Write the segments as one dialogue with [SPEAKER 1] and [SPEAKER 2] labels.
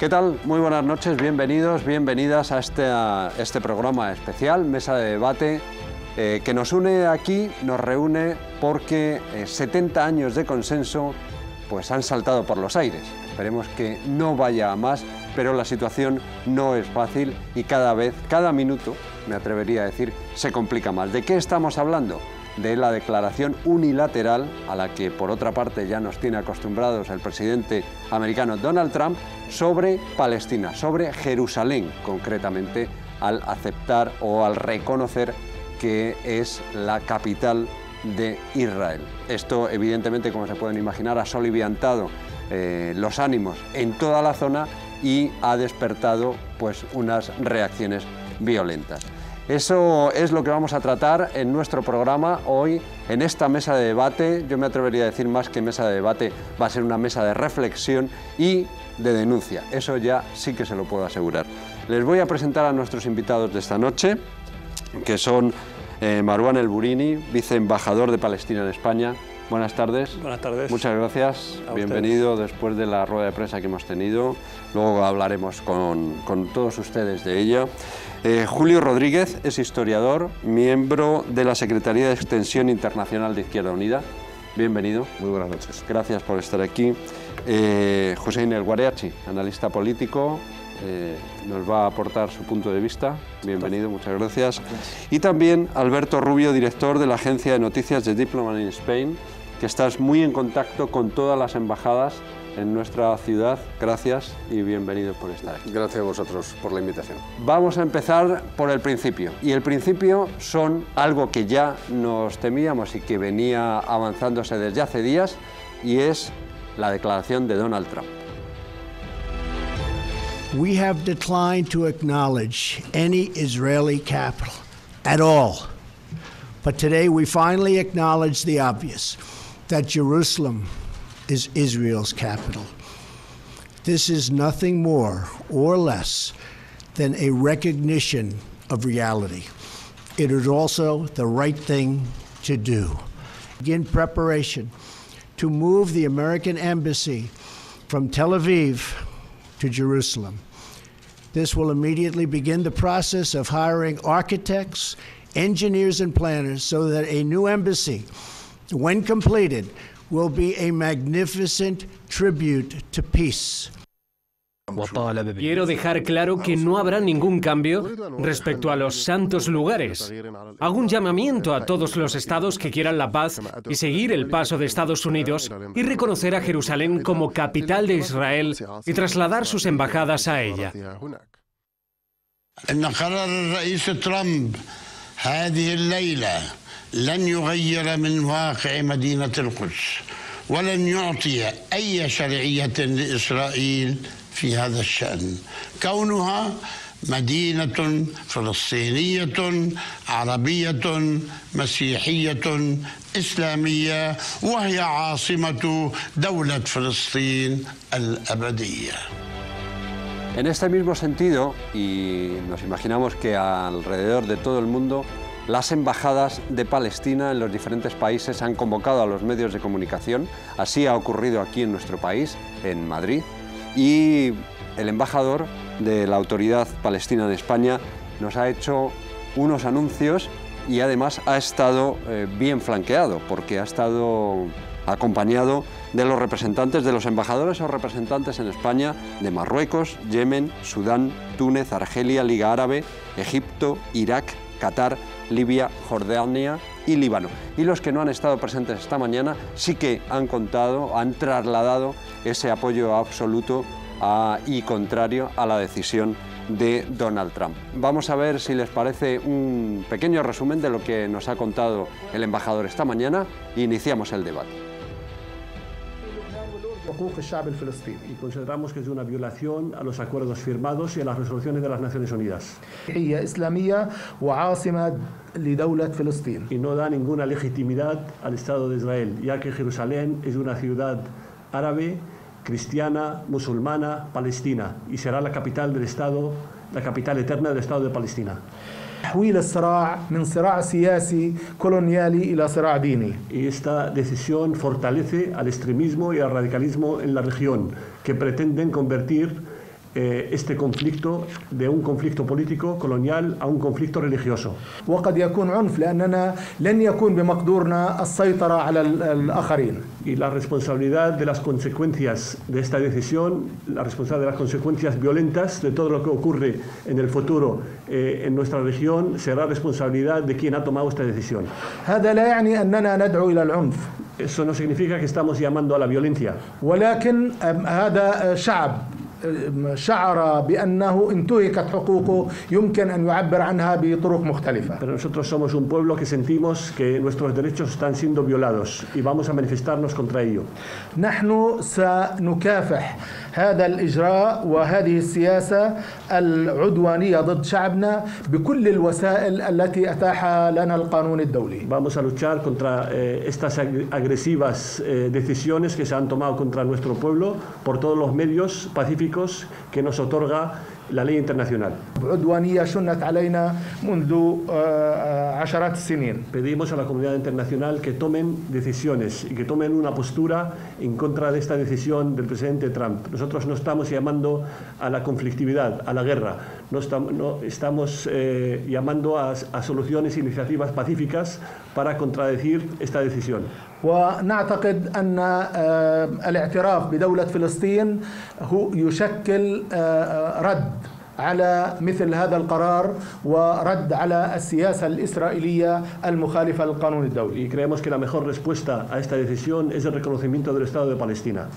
[SPEAKER 1] ¿Qué tal? Muy buenas noches, bienvenidos, bienvenidas a este programa especial, Mesa de Debate, que nos une aquí, nos reúne porque 70 años de consenso pues han saltado por los aires. Esperemos que no vaya a más, pero la situación no es fácil y cada vez, cada minuto, me atrevería a decir, se complica más. ¿De qué estamos hablando? De la declaración unilateral a la que, por otra parte, ya nos tiene acostumbrados el presidente americano Donald Trump sobre Palestina, sobre Jerusalén, concretamente, al aceptar o al reconocer que es la capital de Israel. Esto, evidentemente, como se pueden imaginar, ha soliviantado los ánimos en toda la zona y ha despertado pues unas reacciones violentas. Eso es lo que vamos a tratar en nuestro programa hoy, en esta mesa de debate. Yo me atrevería a decir más que mesa de debate, va a ser una mesa de reflexión y de denuncia. Eso ya sí que se lo puedo asegurar. Les voy a presentar a nuestros invitados de esta noche, que son Marwan El Burini, viceembajador de Palestina en España. Buenas tardes.
[SPEAKER 2] Buenas tardes.
[SPEAKER 1] Muchas gracias. Bienvenido después de la rueda de prensa que hemos tenido. Luego hablaremos con todos ustedes de ella. Julio Rodríguez es historiador, miembro de la Secretaría de Extensión Internacional de Izquierda Unida. Bienvenido.
[SPEAKER 3] Muy buenas noches.
[SPEAKER 1] Gracias por estar aquí. Hussein El Guareachi, analista político, nos va a aportar su punto de vista. Bienvenido, muchas gracias. Y también Alberto Rubio, director de la agencia de noticias de Diplomat in Spain, que estás muy en contacto con todas las embajadas en nuestra ciudad. Gracias y bienvenido por estar aquí.
[SPEAKER 3] Gracias a vosotros por la invitación.
[SPEAKER 1] Vamos a empezar por el principio. Y el principio son algo que ya nos temíamos y que venía avanzándose desde hace días, y es la declaración de Donald Trump.
[SPEAKER 4] We have declined to acknowledge any Israeli capital at all. But today we finally acknowledge the obvious, that Jerusalem is Israel's capital. This is nothing more or less than a recognition of reality. It is also the right thing to do. Begin preparation to move the American embassy from Tel Aviv to Jerusalem. This will immediately begin the process of hiring architects, engineers, and planners so that a new embassy, when completed, will be a magnificent tribute to peace.
[SPEAKER 5] Quiero dejar claro que no habrá ningún cambio respecto a los santos lugares. Hago un llamamiento a todos los estados que quieran la paz y seguir el paso de Estados Unidos y reconocer a Jerusalén como capital de Israel y trasladar sus embajadas a ella.
[SPEAKER 6] في هذا الشأن كونها مدينة فلسطينية عربية مسيحية إسلامية وهي عاصمة دولة فلسطين الأبدية.
[SPEAKER 1] En este mismo sentido, y nos imaginamos que alrededor de todo el mundo, las embajadas de Palestina en los diferentes países han convocado a los medios de comunicación. Así ha ocurrido aquí en nuestro país, en Madrid. Y el embajador de la Autoridad Palestina de España nos ha hecho unos anuncios y además ha estado bien flanqueado, porque ha estado acompañado de los representantes, de los embajadores o representantes en España de Marruecos, Yemen, Sudán, Túnez, Argelia, Liga Árabe, Egipto, Irak, Qatar, Libia, Jordania y Líbano. Y los que no han estado presentes esta mañana sí que han trasladado ese apoyo absoluto y contrario a la decisión de Donald Trump. Vamos a ver si les parece un pequeño resumen de lo que nos ha contado el embajador esta mañana e iniciamos el debate.
[SPEAKER 2] Y consideramos que es una violación a los acuerdos firmados y a las resoluciones de las Naciones Unidas. Y no da ninguna legitimidad al Estado de Israel, ya que Jerusalén es una ciudad árabe, cristiana, musulmana, palestina, y será la capital del Estado, la capital eterna del Estado de Palestina. Y esta decisión fortalece al extremismo y al radicalismo en la región, que pretenden convertir este conflicto de un conflicto político colonial a un conflicto religioso.
[SPEAKER 3] وقد يكون عنف لأننا لن يكون بمقدورنا السيطرة على الآخرين.
[SPEAKER 2] Y la responsabilidad de las consecuencias de esta decisión, la responsabilidad de las consecuencias violentas de todo lo que ocurre en el futuro en nuestra región será responsabilidad de quien ha tomado esta decisión.
[SPEAKER 3] هذا لا يعني أننا ندعو إلى العنف.
[SPEAKER 2] Eso no significa que estamos llamando a la violencia.
[SPEAKER 3] ولكن هذا شعب شعر بأنه انتهكت حقوقه يمكن أن يعبر عنها بطرق مختلفة.
[SPEAKER 2] Pero nosotros somos un pueblo que sentimos que nuestros derechos están siendo violados y vamos a manifestarnos contra ello.
[SPEAKER 3] نحن سنكافح هذا الإجراء وهذه السياسة العدوانية ضد شعبنا بكل الوسائل التي أتاحها لنا القانون الدولي.
[SPEAKER 2] Vamos a luchar contra estas agresivas decisiones que se han tomado contra nuestro pueblo por todos los medios pacíficos que nos otorga la ley internacional.
[SPEAKER 3] عدوانية شنت علينا منذ عشرات السنين.
[SPEAKER 2] Pedimos a la comunidad internacional que tomen decisiones y que tomen una postura en contra de esta decisión del presidente Trump. Nosotros no estamos llamando a la conflictividad, a la guerra. No estamos llamando a soluciones e iniciativas pacíficas para contradecir esta decisión.
[SPEAKER 3] ونعتقد أن الاعتراف بدولة فلسطين هو يشكل رد على مثل هذا القرار ورد على السياسة الإسرائيلية المخالفة للقانون الدولي.
[SPEAKER 2] Y creemos que la mejor respuesta a esta decisión es el reconocimiento del Estado de Palestina.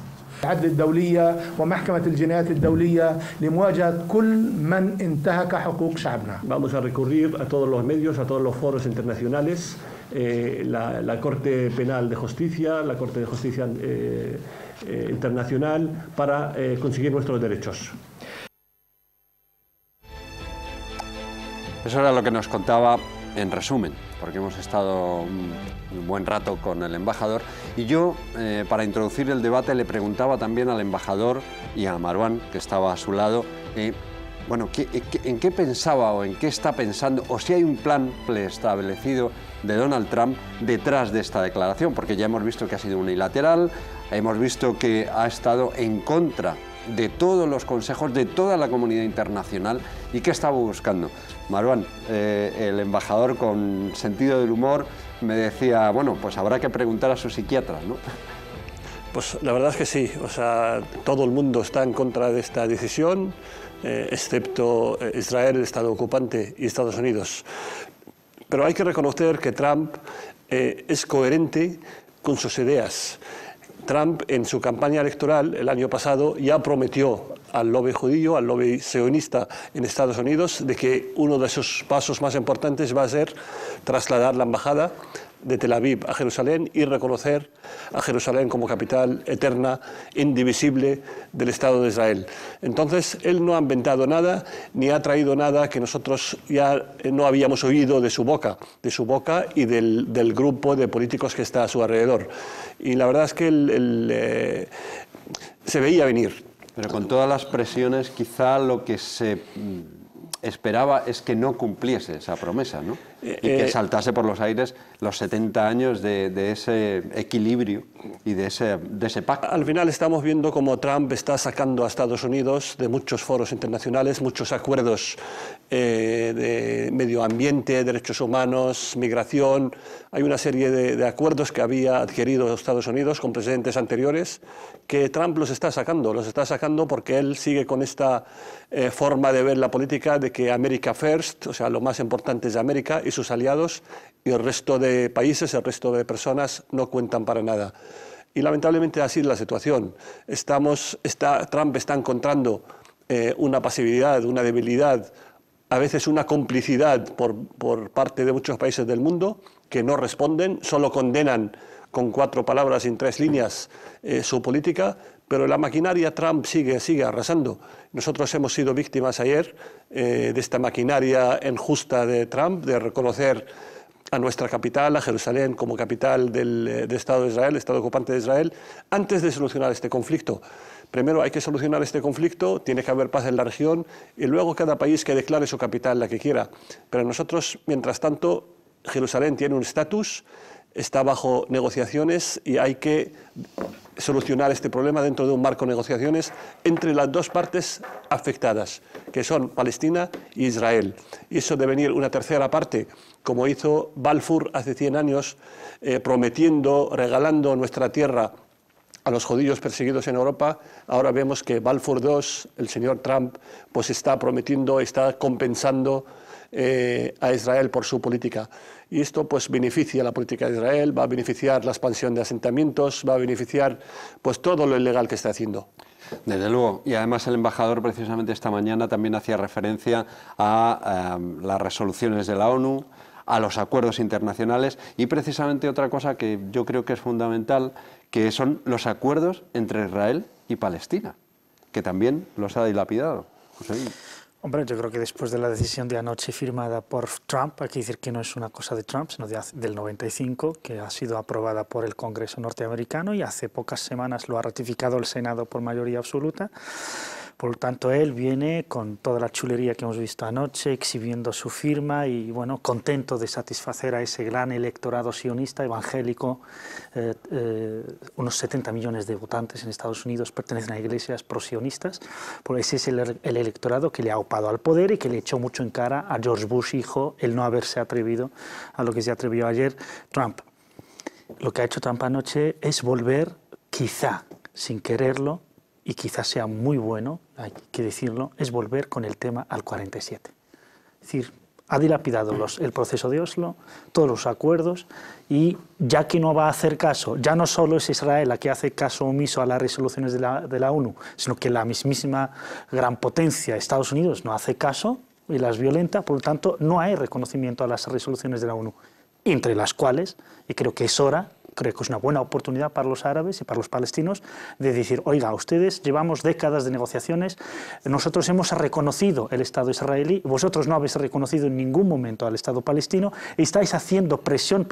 [SPEAKER 3] العدل الدولية ومحكمة الجنايات الدولية لمواجهة كل من انتهك حقوق شعبنا.
[SPEAKER 2] Vamos a recurrir a todos los medios, a todos los foros internacionales, la Corte Penal de Justicia, la Corte de Justicia Internacional, para conseguir nuestros derechos.
[SPEAKER 1] Eso era lo que nos contaba en resumen, porque hemos estado un buen rato con el embajador y yo, para introducir el debate, le preguntaba también al embajador y a Marwan, que estaba a su lado, bueno, ¿en qué pensaba o en qué está pensando, o si hay un plan preestablecido de Donald Trump detrás de esta declaración? Porque ya hemos visto que ha sido unilateral, hemos visto que ha estado en contra de todos los consejos, de toda la comunidad internacional, y qué estaba buscando. Marwan, el embajador con sentido del humor me decía, bueno, pues habrá que preguntar a sus psiquiatras, ¿no?
[SPEAKER 2] Pues la verdad es que sí, o sea, todo el mundo está en contra de esta decisión, excepto Israel, el Estado ocupante, y Estados Unidos. Pero hay que reconocer que Trump es coherente con sus ideas. Trump, en su campaña electoral el año pasado, ya prometió al lobby judío, al lobby sionista en Estados Unidos, de que uno de sus pasos más importantes va a ser trasladar la embajada de Tel Aviv a Jerusalén y reconocer a Jerusalén como capital eterna, indivisible del Estado de Israel. Entonces, él no ha inventado nada, ni ha traído nada que nosotros ya no habíamos oído de su boca y del grupo de políticos que está a su alrededor. Y la verdad es que se veía venir.
[SPEAKER 1] Pero con todas las presiones, quizá lo que se esperaba es que no cumpliese esa promesa, ¿no? Y que saltase por los aires los 70 años de ese equilibrio y de ese pacto.
[SPEAKER 2] Al final estamos viendo cómo Trump está sacando a Estados Unidos de muchos foros internacionales, muchos acuerdos de medio ambiente, derechos humanos, migración. Hay una serie de acuerdos que había adquirido Estados Unidos con presidentes anteriores que Trump los está sacando porque él sigue con esta forma de ver la política de que America First, o sea, lo más importante es América y sus aliados, y el resto de países, el resto de personas no cuentan para nada. Y lamentablemente así es la situación. Trump está encontrando una pasividad, una debilidad, a veces una complicidad por parte de muchos países del mundo que no responden, solo condenan con 4 palabras y en 3 líneas su política, pero la maquinaria Trump sigue arrasando. Nosotros hemos sido víctimas ayer de esta maquinaria injusta de Trump, de reconocer a nuestra capital, a Jerusalén, como capital del Estado de Israel, Estado ocupante de Israel, antes de solucionar este conflicto. Primero hay que solucionar este conflicto, tiene que haber paz en la región, y luego cada país que declare su capital, la que quiera. Pero nosotros, mientras tanto, Jerusalén tiene un estatus está bajo negociaciones y hay que solucionar este problema dentro de un marco de negociaciones entre las dos partes afectadas, que son Palestina e Israel. Y eso de venir una tercera parte, como hizo Balfour hace 100 años, prometiendo, regalando nuestra tierra a los judíos perseguidos en Europa. Ahora vemos que Balfour II, el señor Trump, pues está prometiendo, está compensando a Israel por su política. Y esto pues beneficia la política de Israel, va a beneficiar la expansión de asentamientos, va a beneficiar pues todo lo ilegal que está haciendo.
[SPEAKER 1] Desde luego, y además el embajador precisamente esta mañana también hacía referencia a las resoluciones de la ONU, a los acuerdos internacionales y precisamente otra cosa que yo creo que es fundamental, que son los acuerdos entre Israel y Palestina, que también los ha dilapidado. José.
[SPEAKER 7] Hombre, yo creo que después de la decisión de anoche firmada por Trump, hay que decir que no es una cosa de Trump, sino del 95, que ha sido aprobada por el Congreso norteamericano y hace pocas semanas lo ha ratificado el Senado por mayoría absoluta. Por lo tanto, él viene con toda la chulería que hemos visto anoche, exhibiendo su firma y, bueno, contento de satisfacer a ese gran electorado sionista, evangélico. Unos 70 millones de votantes en Estados Unidos pertenecen a iglesias prosionistas. Pues ese es el electorado que le ha opado al poder y que le echó mucho en cara a George Bush, hijo, el no haberse atrevido a lo que se atrevió ayer Trump. Lo que ha hecho Trump anoche es volver, quizá sin quererlo, y quizás sea muy bueno, hay que decirlo, es volver con el tema al 47. Es decir, ha dilapidado el proceso de Oslo, todos los acuerdos, y ya que no va a hacer caso, ya no solo es Israel la que hace caso omiso a las resoluciones de la ONU, sino que la mismísima gran potencia, Estados Unidos, no hace caso y las violenta, por lo tanto, no hay reconocimiento a las resoluciones de la ONU, entre las cuales, y creo que es hora, creo que es una buena oportunidad para los árabes y para los palestinos de decir, oiga, ustedes llevamos décadas de negociaciones, nosotros hemos reconocido el Estado israelí, vosotros no habéis reconocido en ningún momento al Estado palestino y estáis haciendo presión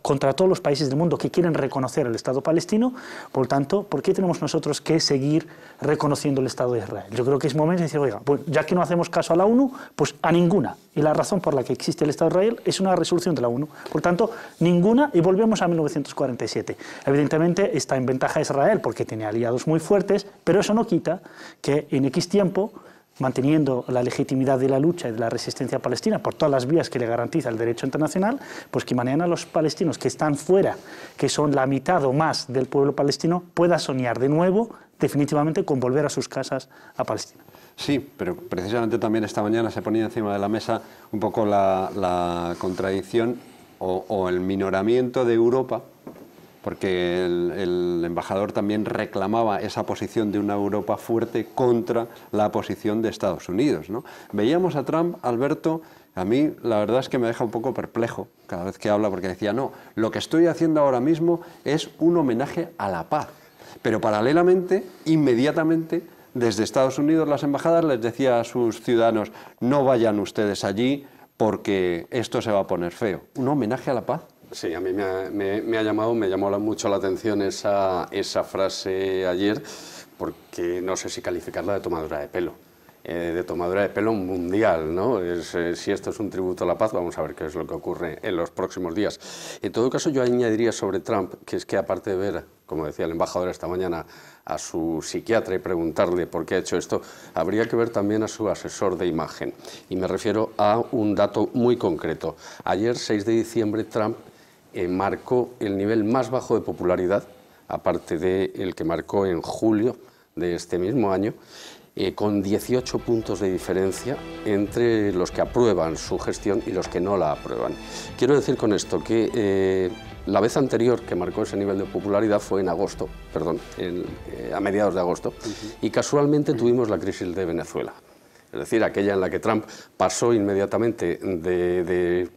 [SPEAKER 7] contra todos los países del mundo que quieren reconocer el Estado palestino, por lo tanto, ¿por qué tenemos nosotros que seguir reconociendo el Estado de Israel? Yo creo que es momento de decir, oiga, pues ya que no hacemos caso a la ONU, pues a ninguna. Y la razón por la que existe el Estado de Israel es una resolución de la ONU. Por tanto, ninguna, y volvemos a 1947. Evidentemente está en ventaja Israel porque tiene aliados muy fuertes, pero eso no quita que en X tiempo, manteniendo la legitimidad de la lucha y de la resistencia palestina por todas las vías que le garantiza el derecho internacional, pues que mañana los palestinos que están fuera, que son la mitad o más del pueblo palestino, pueda soñar de nuevo, definitivamente, con volver a sus casas a Palestina.
[SPEAKER 1] Sí, pero precisamente también esta mañana se ponía encima de la mesa un poco la contradicción o el minoramiento de Europa, porque el embajador también reclamaba esa posición de una Europa fuerte contra la posición de Estados Unidos, ¿no? Veíamos a Trump, Alberto, a mí la verdad es que me deja un poco perplejo cada vez que habla, porque decía, no, lo que estoy haciendo ahora mismo es un homenaje a la paz, pero paralelamente, inmediatamente, desde Estados Unidos las embajadas les decía a sus ciudadanos, no vayan ustedes allí porque esto se va a poner feo. ¿Un homenaje a la paz?
[SPEAKER 8] Sí, a mí me llamó mucho la atención esa frase ayer, porque no sé si calificarla de tomadura de pelo. De tomadura de pelo mundial, ¿no? Si esto es un tributo a la paz, vamos a ver qué es lo que ocurre en los próximos días. En todo caso, yo añadiría sobre Trump, que es que aparte de ver, como decía el embajador esta mañana, a su psiquiatra y preguntarle por qué ha hecho esto, habría que ver también a su asesor de imagen. Y me refiero a un dato muy concreto. Ayer, 6 de diciembre, Trump marcó el nivel más bajo de popularidad, aparte del que marcó en julio de este mismo año, con 18 puntos de diferencia entre los que aprueban su gestión y los que no la aprueban. Quiero decir con esto que la vez anterior que marcó ese nivel de popularidad fue en agosto, a mediados de agosto, y casualmente tuvimos la crisis de Venezuela. Es decir, aquella en la que Trump pasó inmediatamente de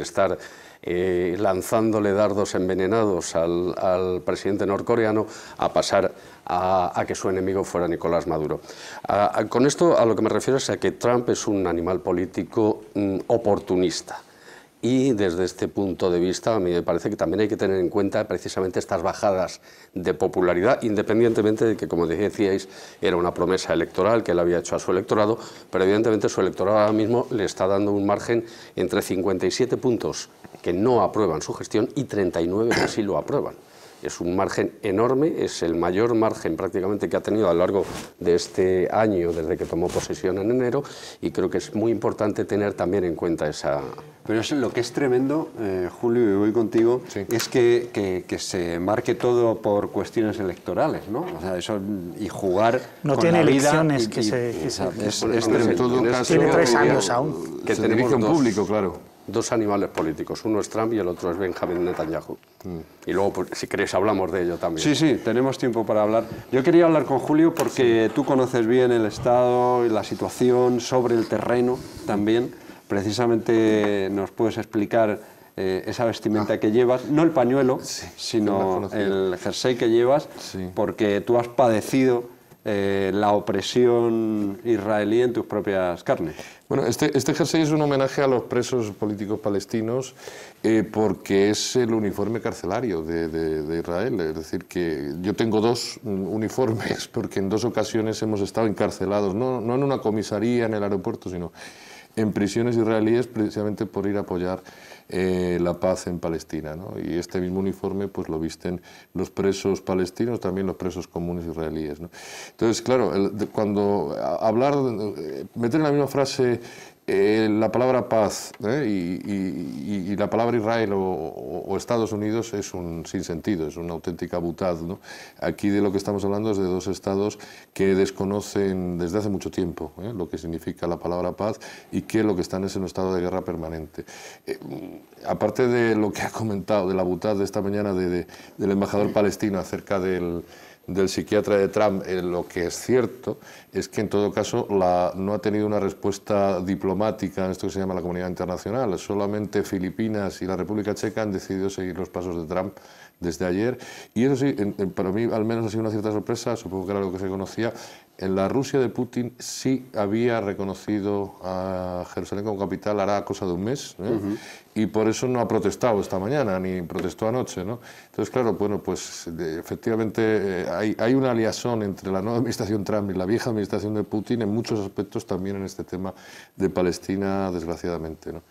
[SPEAKER 8] estar lanzándole dardos envenenados al presidente norcoreano a pasar a que su enemigo fuera Nicolás Maduro. Con esto a lo que me refiero es a que Trump es un animal político oportunista. Y desde este punto de vista, a mí me parece que también hay que tener en cuenta precisamente estas bajadas de popularidad, independientemente de que, como decíais, era una promesa electoral que él había hecho a su electorado, pero evidentemente su electorado ahora mismo le está dando un margen entre 57 puntos que no aprueban su gestión y 39 que sí lo aprueban. Es un margen enorme, es el mayor margen prácticamente que ha tenido a lo largo de este año, desde que tomó posesión en enero, y creo que es muy importante tener también en cuenta esa...
[SPEAKER 1] Pero lo que es tremendo, Julio, y voy contigo, sí, es que se marque todo por cuestiones electorales, ¿no? O sea, eso, y jugar
[SPEAKER 7] no
[SPEAKER 1] con
[SPEAKER 7] tiene
[SPEAKER 1] la vida
[SPEAKER 7] elecciones tiene 3 años aún.
[SPEAKER 8] Que tenemos un público, claro. Dos animales políticos, uno es Trump y el otro es Benjamin Netanyahu. Y luego, pues, si queréis, hablamos de ello también.
[SPEAKER 1] Sí, sí, tenemos tiempo para hablar. Yo quería hablar con Julio porque tú conoces bien el estado y la situación sobre el terreno también. Precisamente nos puedes explicar esa vestimenta que llevas, no el pañuelo, sino el jersey que llevas, porque tú has padecido la opresión israelí en tus propias carnes.
[SPEAKER 9] Bueno, este jersey es un homenaje a los presos políticos palestinos porque es el uniforme carcelario de Israel. Es decir, que yo tengo 2 uniformes porque en 2 ocasiones hemos estado encarcelados, no en una comisaría en el aeropuerto, sino en prisiones israelíes precisamente por ir a apoyar la paz en Palestina, ¿no? Y este mismo uniforme pues lo visten los presos palestinos, también los presos comunes israelíes, ¿no? Entonces, claro, cuando hablar, meter en la misma frase la palabra paz y la palabra Israel o Estados Unidos es un sinsentido, es una auténtica butad, ¿no? Aquí de lo que estamos hablando es de 2 estados que desconocen desde hace mucho tiempo lo que significa la palabra paz y que lo que están es en un estado de guerra permanente. Aparte de lo que ha comentado, de la butad de esta mañana del embajador palestino acerca del psiquiatra de Trump, lo que es cierto es que en todo caso no ha tenido una respuesta diplomática en esto que se llama la comunidad internacional. Solamente Filipinas y la República Checa han decidido seguir los pasos de Trump desde ayer, y eso sí, para mí al menos ha sido una cierta sorpresa, supongo que era algo que se conocía. En la Rusia de Putin sí había reconocido a Jerusalén como capital hará cosa de un mes, y por eso no ha protestado esta mañana, ni protestó anoche, ¿no? Entonces, claro, bueno, pues efectivamente hay una liazón entre la nueva administración Trump y la vieja administración de Putin en muchos aspectos, también en este tema de Palestina, desgraciadamente, ¿no?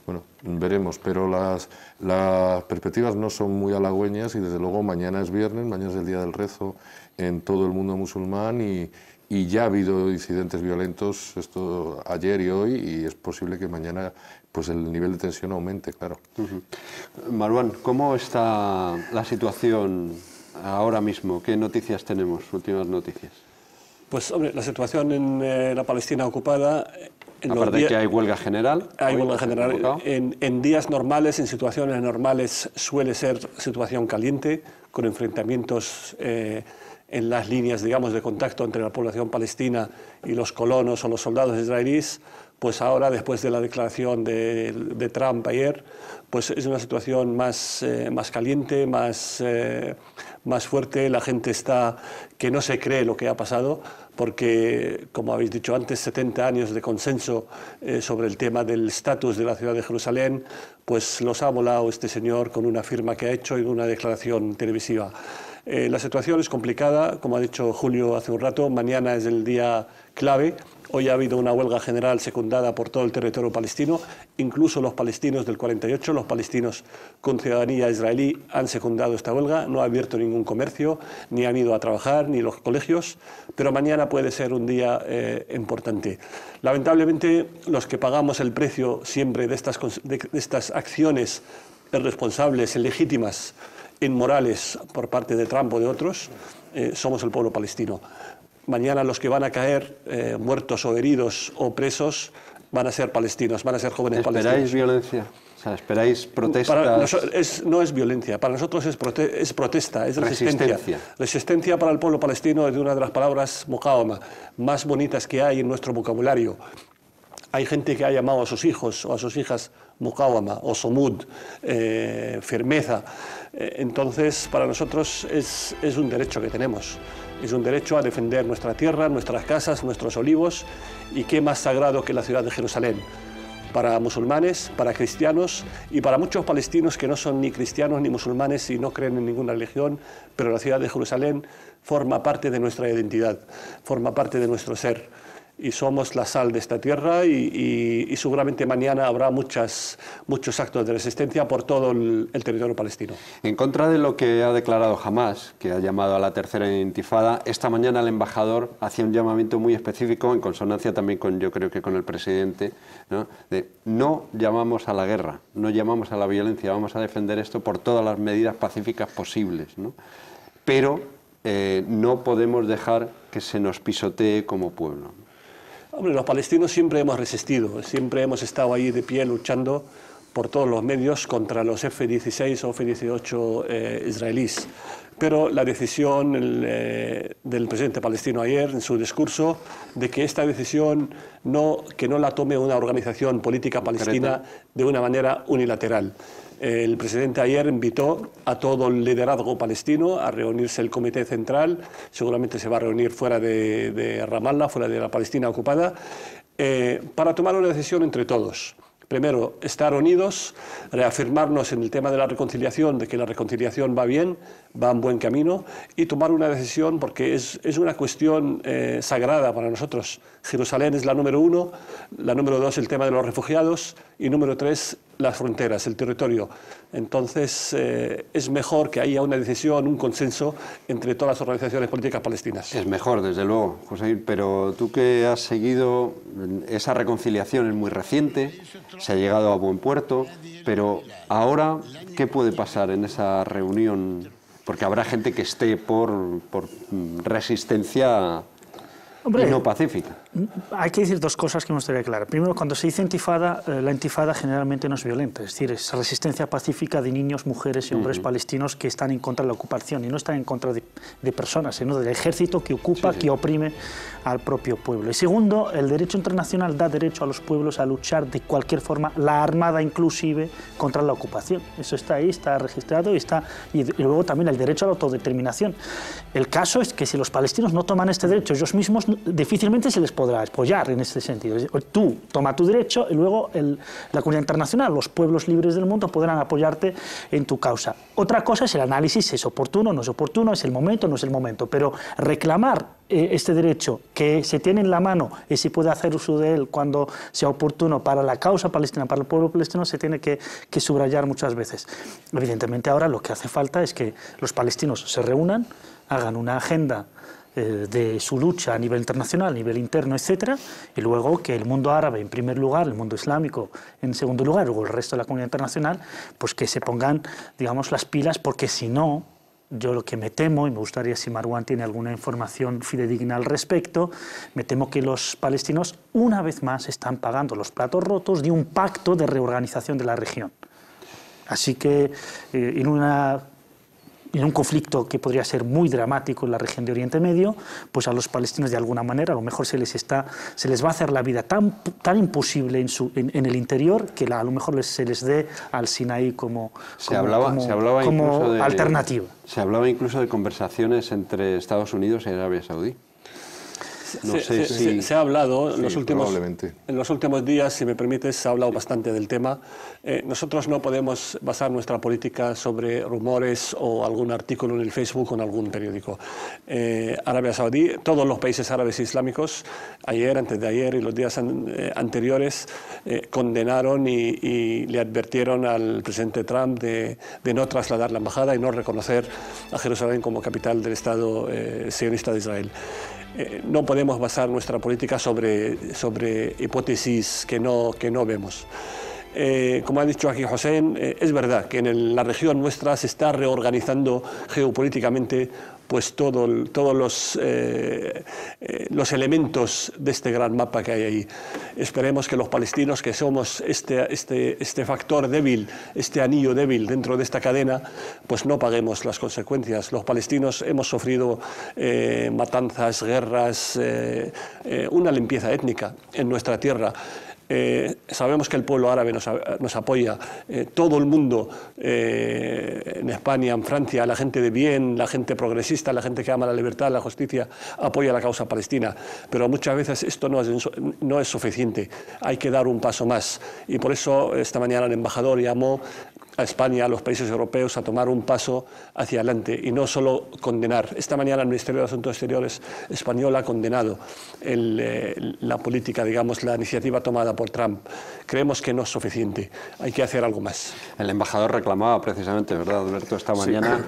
[SPEAKER 9] Bueno, veremos, pero las perspectivas no son muy halagüeñas y desde luego mañana es viernes, mañana es el día del rezo en todo el mundo musulmán y ya ha habido incidentes violentos ayer y hoy, y es posible que mañana pues el nivel de tensión aumente, claro.
[SPEAKER 1] Marwan, ¿cómo está la situación ahora mismo? ¿Qué noticias tenemos, últimas noticias?
[SPEAKER 2] Pues, hombre, la situación en la Palestina ocupada...
[SPEAKER 1] Aparte de que hay huelga general.
[SPEAKER 2] Hay huelga general. En días normales, en situaciones normales, suele ser situación caliente, con enfrentamientos en las líneas, digamos, de contacto entre la población palestina y los colonos o los soldados israelíes. Pues ahora, después de la declaración de Trump ayer, pues es una situación más caliente, más fuerte. La gente está que no se cree lo que ha pasado, porque, como habéis dicho antes, 70 años de consenso sobre el tema del estatus de la ciudad de Jerusalén, pues los ha volado este señor con una firma que ha hecho y una declaración televisiva. La situación es complicada, como ha dicho Julio hace un rato, mañana es el día clave. Hoy ha habido una huelga general secundada por todo el territorio palestino, incluso los palestinos del 48, los palestinos con ciudadanía israelí han secundado esta huelga, no ha abierto ningún comercio, ni han ido a trabajar, ni los colegios, pero mañana puede ser un día importante. Lamentablemente, los que pagamos el precio siempre de estas acciones irresponsables, ilegítimas, inmorales por parte de Trump o de otros, somos el pueblo palestino. Mañana los que van a caer muertos o heridos o presos van a ser palestinos, van a ser jóvenes palestinos.
[SPEAKER 1] ¿Esperáis violencia? O sea, ¿esperáis protestas?
[SPEAKER 2] No es violencia, para nosotros es protesta, es resistencia. Resistencia para el pueblo palestino es una de las palabras muqawama más bonitas que hay en nuestro vocabulario. Hay gente que ha llamado a sus hijos o a sus hijas muqawama o somud, firmeza. Entonces, para nosotros es un derecho que tenemos. Es un derecho a defender nuestra tierra, nuestras casas, nuestros olivos, y qué más sagrado que la ciudad de Jerusalén. para musulmanes, para cristianos y para muchos palestinos que no son ni cristianos ni musulmanes y no creen en ninguna religión, pero la ciudad de Jerusalén forma parte de nuestra identidad, forma parte de nuestro ser. Y somos la sal de esta tierra y seguramente mañana habrá muchos actos de resistencia por todo el territorio palestino.
[SPEAKER 1] En contra de lo que ha declarado Hamás, que ha llamado a la tercera intifada, esta mañana el embajador hacía un llamamiento muy específico, en consonancia también con, yo creo que con el presidente, ¿no? De no llamamos a la guerra, no llamamos a la violencia, vamos a defender esto por todas las medidas pacíficas posibles, ¿no? Pero no podemos dejar que se nos pisotee como pueblo.
[SPEAKER 2] Hombre, los palestinos siempre hemos resistido, siempre hemos estado ahí de pie luchando por todos los medios contra los F-16 o F-18 israelíes. Pero la decisión del presidente palestino ayer en su discurso de que esta decisión que no la tome una organización política palestina de una manera unilateral. El presidente ayer invitó a todo el liderazgo palestino a reunirse el comité central, seguramente se va a reunir fuera de Ramallah, fuera de la Palestina ocupada, para tomar una decisión entre todos. Primero, estar unidos, reafirmarnos en el tema de la reconciliación, de que la reconciliación va bien, va en buen camino, y tomar una decisión porque es una cuestión sagrada para nosotros. Jerusalén es la número 1, la número 2 el tema de los refugiados y número 3 las fronteras, el territorio. Entonces es mejor que haya una decisión, un consenso entre todas las organizaciones políticas palestinas.
[SPEAKER 1] Es mejor, desde luego, José, pero tú que has seguido, esa reconciliación es muy reciente, se ha llegado a buen puerto, pero ahora, ¿qué puede pasar en esa reunión? Porque habrá gente que esté por resistencia y no pacífica.
[SPEAKER 7] Hay que decir dos cosas que me gustaría aclarar. Primero, cuando se dice intifada, la intifada generalmente no es violenta, es decir, es resistencia pacífica de niños, mujeres y hombres palestinos que están en contra de la ocupación y no están en contra de personas, sino del ejército que ocupa, que oprime al propio pueblo. Y segundo, el derecho internacional da derecho a los pueblos a luchar de cualquier forma, la armada inclusive, contra la ocupación. Eso está ahí, está registrado y luego también el derecho a la autodeterminación. El caso es que si los palestinos no toman este derecho ellos mismos, difícilmente se les podrá apoyar en este sentido. Tú toma tu derecho y luego la comunidad internacional, los pueblos libres del mundo podrán apoyarte en tu causa. Otra cosa es el análisis, es oportuno, no es oportuno, es el momento, no es el momento, pero reclamar este derecho que se tiene en la mano y se puede hacer uso de él cuando sea oportuno para la causa palestina, para el pueblo palestino, se tiene que subrayar muchas veces. Evidentemente ahora lo que hace falta es que los palestinos se reúnan, hagan una agenda de su lucha a nivel internacional, a nivel interno, etcétera, y luego que el mundo árabe en primer lugar, el mundo islámico en segundo lugar, luego el resto de la comunidad internacional, pues que se pongan, digamos, las pilas, porque si no, yo lo que me temo, y me gustaría si Marwan tiene alguna información fidedigna al respecto, me temo que los palestinos una vez más están pagando los platos rotos de un pacto de reorganización de la región. Así que en un conflicto que podría ser muy dramático en la región de Oriente Medio, pues a los palestinos de alguna manera a lo mejor se les va a hacer la vida tan imposible en el interior que a lo mejor se les dé al Sinaí como alternativa.
[SPEAKER 1] Se hablaba incluso de conversaciones entre Estados Unidos y Arabia Saudí.
[SPEAKER 2] Se ha hablado en los últimos días, si me permites, se ha hablado bastante del tema. Nosotros no podemos basar nuestra política sobre rumores o algún artículo en el Facebook o en algún periódico. Arabia Saudí, todos los países árabes e islámicos, ayer, antes de ayer y los días anteriores, condenaron y le advirtieron al presidente Trump de no trasladar la embajada y no reconocer a Jerusalén como capital del Estado sionista de Israel. No podemos basar nuestra política sobre hipótesis que no vemos. Como ha dicho aquí José, es verdad que en la región nuestra se está reorganizando geopolíticamente pues todos los elementos de este gran mapa que hay ahí. Esperemos que los palestinos, que somos este factor débil, este anillo débil dentro de esta cadena, pues no paguemos las consecuencias. Los palestinos hemos sufrido matanzas, guerras, una limpieza étnica en nuestra tierra. Sabemos que el pueblo árabe nos apoya, todo el mundo, en España, en Francia, la gente de bien, la gente progresista, la gente que ama la libertad, la justicia, apoya la causa palestina, pero muchas veces esto no es suficiente, hay que dar un paso más, y por eso esta mañana el embajador llamó a España, a los países europeos, a tomar un paso hacia adelante y no solo condenar. Esta mañana el Ministerio de Asuntos Exteriores español ha condenado la política, digamos, la iniciativa tomada por Trump. Creemos que no es suficiente, hay que hacer algo más.
[SPEAKER 1] El embajador reclamaba precisamente, ¿verdad, Alberto, esta mañana,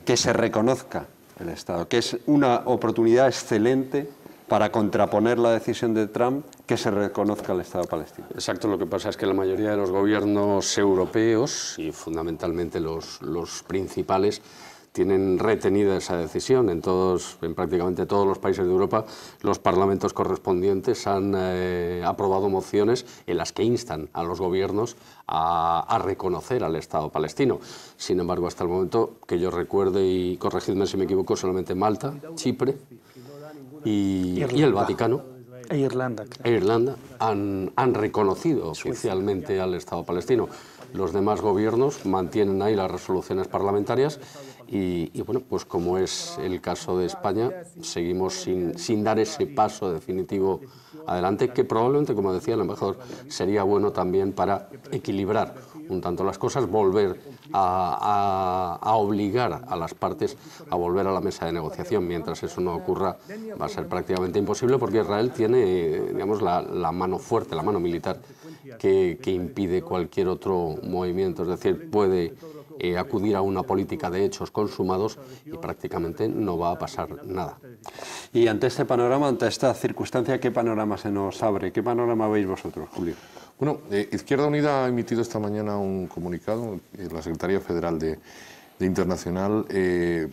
[SPEAKER 1] que se reconozca el Estado, que es una oportunidad excelente para contraponer la decisión de Trump, que se reconozca el Estado palestino.
[SPEAKER 8] Exacto, lo que pasa es que la mayoría de los gobiernos europeos, y fundamentalmente los principales, tienen retenida esa decisión. En prácticamente todos los países de Europa, los parlamentos correspondientes han aprobado mociones en las que instan a los gobiernos a reconocer al Estado palestino. Sin embargo, hasta el momento que yo recuerde, y corregidme si me equivoco, solamente Malta, Chipre y el Vaticano
[SPEAKER 7] e Irlanda
[SPEAKER 8] han reconocido oficialmente al Estado palestino. Los demás gobiernos mantienen ahí las resoluciones parlamentarias y bueno, pues como es el caso de España, seguimos sin dar ese paso definitivo adelante, que probablemente, como decía el embajador, sería bueno también para equilibrar un tanto las cosas, volver a obligar a las partes a volver a la mesa de negociación. Mientras eso no ocurra, va a ser prácticamente imposible, porque Israel tiene, digamos, la mano fuerte, la mano militar, que impide cualquier otro movimiento. Es decir, puede acudir a una política de hechos consumados y prácticamente no va a pasar nada.
[SPEAKER 1] Y ante este panorama, ante esta circunstancia, ¿qué panorama se nos abre? ¿Qué panorama veis vosotros, Julio?
[SPEAKER 9] Bueno, Izquierda Unida ha emitido esta mañana un comunicado, la Secretaría Federal de Internacional,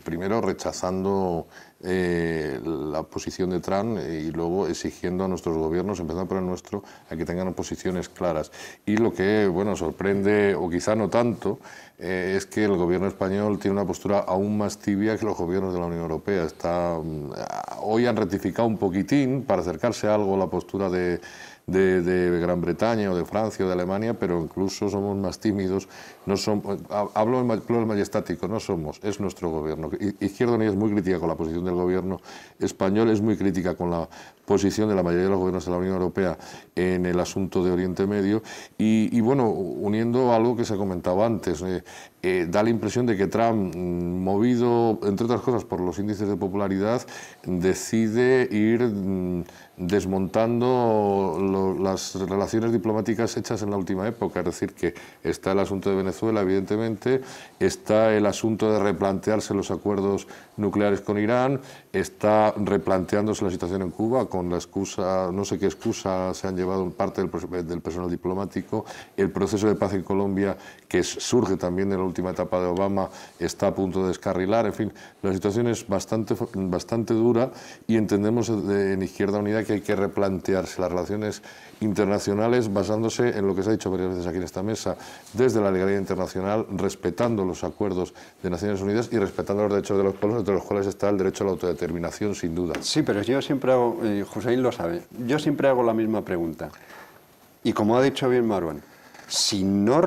[SPEAKER 9] primero rechazando la posición de Trump y luego exigiendo a nuestros gobiernos, empezando por el nuestro, a que tengan posiciones claras. Y lo que, bueno, sorprende, o quizá no tanto, es que el gobierno español tiene una postura aún más tibia que los gobiernos de la Unión Europea. Hoy han rectificado un poquitín para acercarse a algo la postura de Gran Bretaña o de Francia o de Alemania, pero incluso somos más tímidos. No somos, hablo en plural majestático, no somos, es nuestro gobierno. Izquierda Unida es muy crítica con la posición del gobierno español, es muy crítica con la posición de la mayoría de los gobiernos de la Unión Europea en el asunto de Oriente Medio y bueno, uniendo algo que se ha comentado antes, da la impresión de que Trump, movido entre otras cosas por los índices de popularidad, decide ir desmontando las relaciones diplomáticas hechas en la última época, es decir, que está el asunto de Venezuela, evidentemente, está el asunto de replantearse los acuerdos nucleares con Irán, está replanteándose la situación en Cuba con la excusa, no sé qué excusa se han llevado parte del personal diplomático, el proceso de paz en Colombia, que surge también en la última etapa de Obama, está a punto de descarrilar, en fin, la situación es bastante dura y entendemos en Izquierda Unida que hay que replantearse las relaciones internacionales basándose en lo que se ha dicho varias veces aquí en esta mesa, desde la legalidad internacional, respetando los acuerdos de Naciones Unidas y respetando los derechos de los pueblos, entre los cuales está el derecho a la autodeterminación, sin duda.
[SPEAKER 1] Sí, pero yo siempre hago, Hussein lo sabe, yo siempre hago la misma pregunta. Y como ha dicho bien Marwan, si no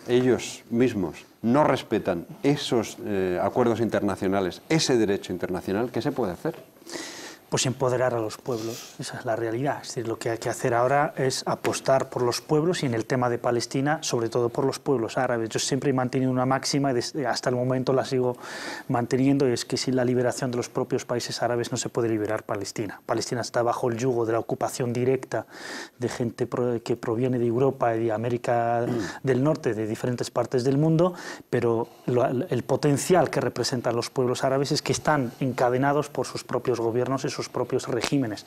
[SPEAKER 1] ellos mismos no respetan esos acuerdos internacionales, ese derecho internacional, ¿qué se puede hacer?
[SPEAKER 7] Pues empoderar a los pueblos, esa es la realidad. Es decir, lo que hay que hacer ahora es apostar por los pueblos y en el tema de Palestina, sobre todo por los pueblos árabes. Yo siempre he mantenido una máxima y hasta el momento la sigo manteniendo, y es que sin la liberación de los propios países árabes no se puede liberar Palestina. Palestina está bajo el yugo de la ocupación directa de gente que proviene de Europa y de América del Norte, de diferentes partes del mundo, pero el potencial que representan los pueblos árabes es que están encadenados por sus propios gobiernos y sus propios regímenes.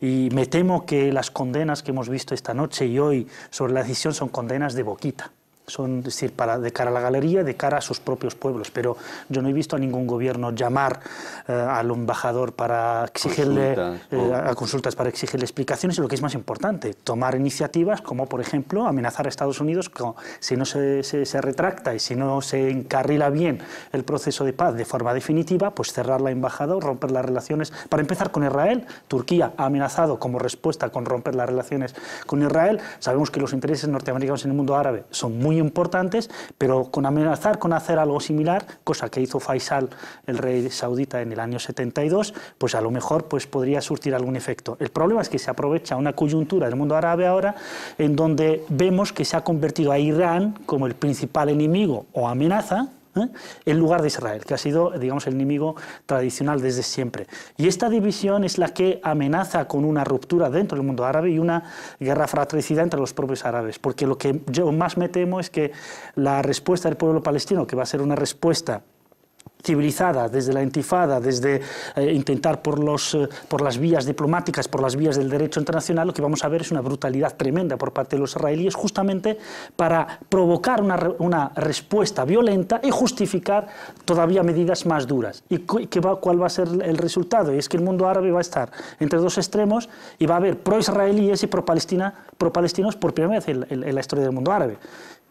[SPEAKER 7] Y me temo que las condenas que hemos visto esta noche y hoy sobre la decisión son condenas de boquita. son, es decir, de cara a la galería, de cara a sus propios pueblos. Pero yo no he visto a ningún gobierno llamar al embajador para exigirle a consultas para exigirle explicaciones, y lo que es más importante, tomar iniciativas como, por ejemplo, amenazar a Estados Unidos con, si no se retracta y si no se encarrila bien el proceso de paz de forma definitiva, pues cerrar la embajada o romper las relaciones. Para empezar, con Israel, Turquía ha amenazado como respuesta con romper las relaciones con Israel. Sabemos que los intereses norteamericanos en el mundo árabe son muy importantes, pero con amenazar con hacer algo similar, cosa que hizo Faisal, el rey saudita, en el año 72, pues a lo mejor pues podría surtir algún efecto. El problema es que se aprovecha una coyuntura del mundo árabe ahora en donde vemos que se ha convertido a Irán como el principal enemigo o amenaza en lugar de Israel, que ha sido, digamos, el enemigo tradicional desde siempre. Y esta división es la que amenaza con una ruptura dentro del mundo árabe y una guerra fratricida entre los propios árabes, porque lo que yo más me temo es que la respuesta del pueblo palestino, que va a ser una respuesta civilizada, desde la intifada, desde intentar por las vías diplomáticas, por las vías del derecho internacional, lo que vamos a ver es una brutalidad tremenda por parte de los israelíes, justamente para provocar una respuesta violenta y justificar todavía medidas más duras. ¿Y cuál va a ser el resultado? Y es que el mundo árabe va a estar entre dos extremos y va a haber pro-israelíes y pro-palestinos por primera vez en la historia del mundo árabe.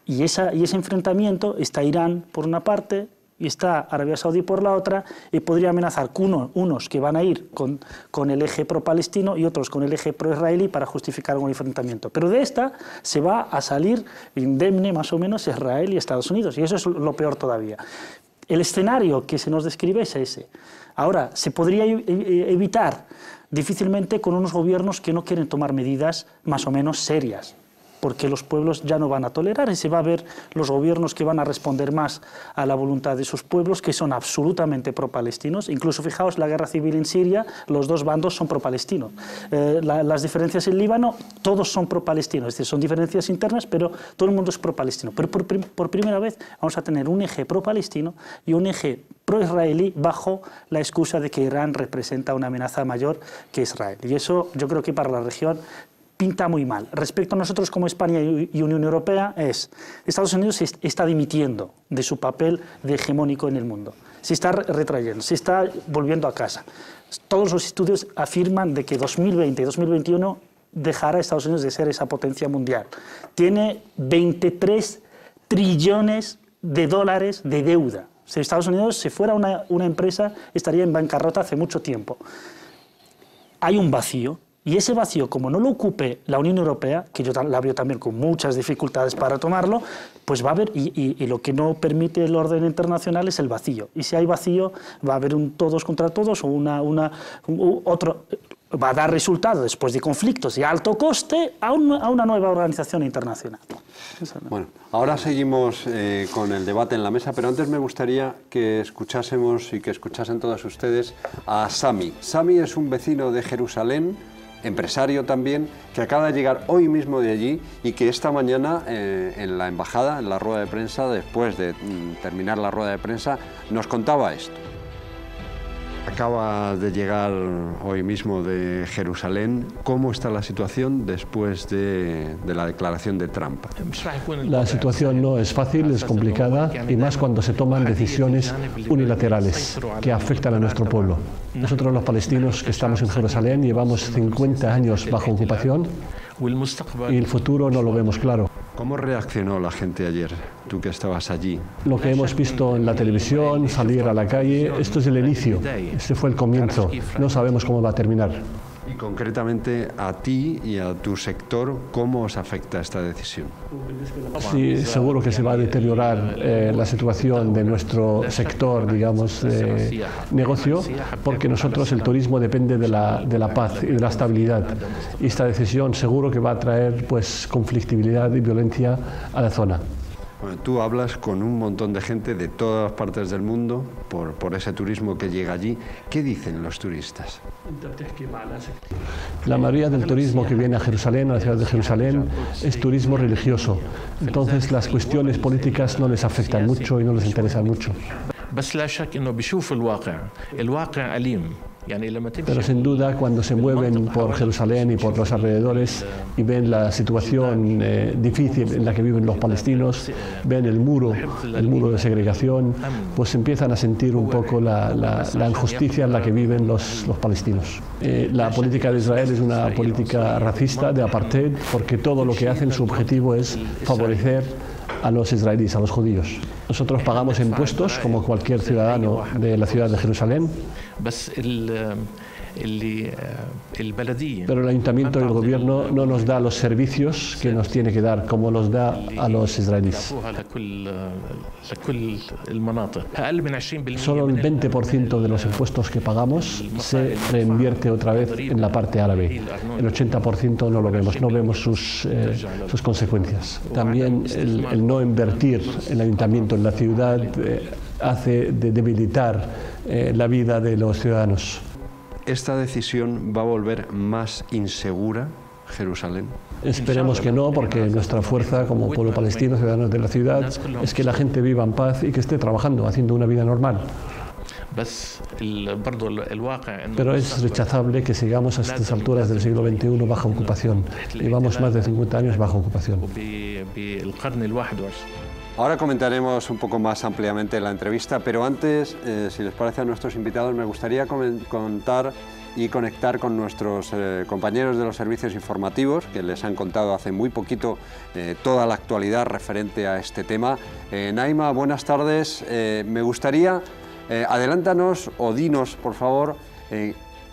[SPEAKER 7] Y ese enfrentamiento está Irán por una parte, y está Arabia Saudí por la otra, y podría amenazar unos que van a ir con el eje pro-palestino y otros con el eje pro-israelí para justificar algún enfrentamiento. Pero de esta se va a salir indemne más o menos Israel y Estados Unidos, y eso es lo peor todavía. El escenario que se nos describe es ese. Ahora, se podría evitar difícilmente con unos gobiernos que no quieren tomar medidas más o menos serias, porque los pueblos ya no van a tolerar y se va a ver los gobiernos que van a responder más a la voluntad de sus pueblos, que son absolutamente pro-palestinos. Incluso, fijaos, la guerra civil en Siria, los dos bandos son pro-palestinos. Las diferencias en Líbano, todos son pro-palestinos, es decir, son diferencias internas, pero todo el mundo es pro-palestino. Pero por primera vez vamos a tener un eje pro-palestino y un eje pro-israelí bajo la excusa de que Irán representa una amenaza mayor que Israel. Y eso yo creo que para la región pinta muy mal. Respecto a nosotros como España y Unión Europea, Estados Unidos se está dimitiendo de su papel de hegemónico en el mundo. Se está retrayendo, se está volviendo a casa. Todos los estudios afirman de que 2020 y 2021 dejará a Estados Unidos de ser esa potencia mundial. Tiene 23 trillones de dólares de deuda. Si Estados Unidos, si fuera una empresa, estaría en bancarrota hace mucho tiempo. Hay un vacío. Y ese vacío, como no lo ocupe la Unión Europea, que yo la veo también con muchas dificultades para tomarlo, pues va a haber, y lo que no permite el orden internacional es el vacío. Y si hay vacío, va a haber un todos contra todos o otro. Va a dar resultado después de conflictos de alto coste a una nueva organización internacional.
[SPEAKER 1] Bueno, ahora seguimos con el debate en la mesa, pero antes me gustaría que escuchásemos y que escuchasen todos ustedes a Sami. Sami es un vecino de Jerusalén, empresario también, que acaba de llegar hoy mismo de allí y que esta mañana en la embajada, en la rueda de prensa, después de terminar la rueda de prensa, nos contaba esto. Acaba de llegar hoy mismo de Jerusalén. ¿Cómo está la situación después de la declaración de Trump?
[SPEAKER 10] La situación no es fácil, es complicada, y más cuando se toman decisiones unilaterales que afectan a nuestro pueblo. Nosotros los palestinos que estamos en Jerusalén llevamos 50 años bajo ocupación y el futuro no lo vemos claro.
[SPEAKER 1] ¿Cómo reaccionó la gente ayer, tú que estabas allí?
[SPEAKER 10] Lo que hemos visto en la televisión, salir a la calle, esto es el inicio, este fue el comienzo, no sabemos cómo va a terminar.
[SPEAKER 1] Y concretamente a ti y a tu sector, ¿cómo os afecta esta decisión?
[SPEAKER 10] Sí, seguro que se va a deteriorar la situación de nuestro sector, digamos, de negocio, porque nosotros el turismo depende de la paz y de la estabilidad. Y esta decisión seguro que va a traer pues conflictividad y violencia a la zona.
[SPEAKER 1] Bueno, tú hablas con un montón de gente de todas partes del mundo por ese turismo que llega allí. ¿Qué dicen los turistas?
[SPEAKER 10] La mayoría del turismo que viene a Jerusalén, a la ciudad de Jerusalén, es turismo religioso. Entonces las cuestiones políticas no les afectan mucho y no les interesan mucho. Pero sin duda, cuando se mueven por Jerusalén y por los alrededores y ven la situación difícil en la que viven los palestinos, ven el muro de segregación, pues empiezan a sentir un poco la injusticia en la que viven los palestinos. La política de Israel es una política racista, de apartheid, porque todo lo que hacen, su objetivo es favorecer a los israelíes, a los judíos. Nosotros pagamos impuestos como cualquier ciudadano de la ciudad de Jerusalén, pero el ayuntamiento y el gobierno no nos da los servicios que nos tiene que dar, como los da a los israelíes. Solo el 20% de los impuestos que pagamos se reinvierte otra vez en la parte árabe. El 80% no lo vemos, no vemos sus consecuencias. También el no invertir el ayuntamiento en la ciudad hace debilitar la vida de los ciudadanos.
[SPEAKER 1] ¿Esta decisión va a volver más insegura Jerusalén?
[SPEAKER 10] Esperemos que no, porque nuestra fuerza como pueblo palestino, ciudadanos de la ciudad, es que la gente viva en paz y que esté trabajando, haciendo una vida normal. Pero es rechazable que sigamos a estas alturas del siglo XXI bajo ocupación. Llevamos más de 50 años bajo ocupación.
[SPEAKER 1] Ahora comentaremos un poco más ampliamente la entrevista, pero antes, si les parece a nuestros invitados, me gustaría contar y conectar con nuestros compañeros de los servicios informativos, que les han contado hace muy poquito toda la actualidad referente a este tema. Naima, buenas tardes. Me gustaría, adelántanos o dinos, por favor,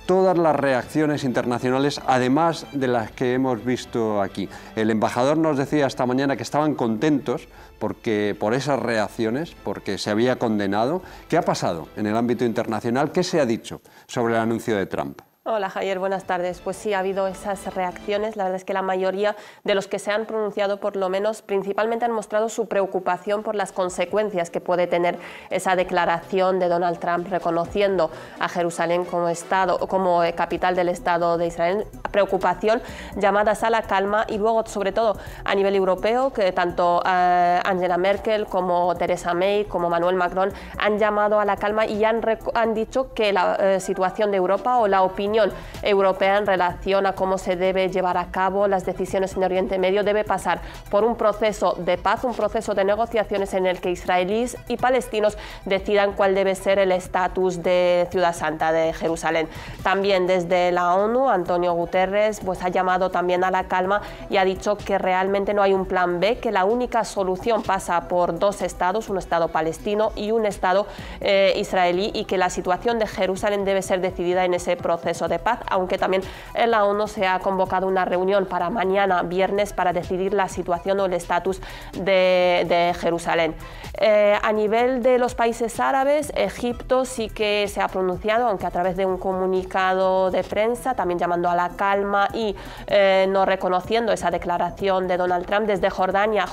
[SPEAKER 1] todas las reacciones internacionales, además de las que hemos visto aquí. El embajador nos decía esta mañana que estaban contentos por esas reacciones, porque se había condenado. ¿Qué ha pasado en el ámbito internacional? ¿Qué se ha dicho sobre el anuncio de Trump?
[SPEAKER 11] Hola Javier, buenas tardes. Pues sí, ha habido esas reacciones. La verdad es que la mayoría de los que se han pronunciado, por lo menos, principalmente han mostrado su preocupación por las consecuencias que puede tener esa declaración de Donald Trump reconociendo a Jerusalén como Estado, como capital del Estado de Israel. Preocupación, llamadas a la calma y luego, sobre todo, a nivel europeo, que tanto Angela Merkel como Theresa May, como Emmanuel Macron han llamado a la calma y han dicho que la situación de Europa o la opinión europea en relación a cómo se debe llevar a cabo las decisiones en Oriente Medio debe pasar por un proceso de paz, un proceso de negociaciones en el que israelíes y palestinos decidan cuál debe ser el estatus de Ciudad Santa de Jerusalén. También desde la ONU, Antonio Guterres ha llamado también a la calma y ha dicho que realmente no hay un plan B, que la única solución pasa por dos estados, un estado palestino y un estado israelí, y que la situación de Jerusalén debe ser decidida en ese proceso de paz, aunque también en la ONU se ha convocado una reunión para mañana viernes para decidir la situación o el estatus de Jerusalén. A nivel de los países árabes, Egipto sí que se ha pronunciado, aunque a través de un comunicado de prensa, también llamando a la calma y no reconociendo esa declaración de Donald Trump. Desde Jordania,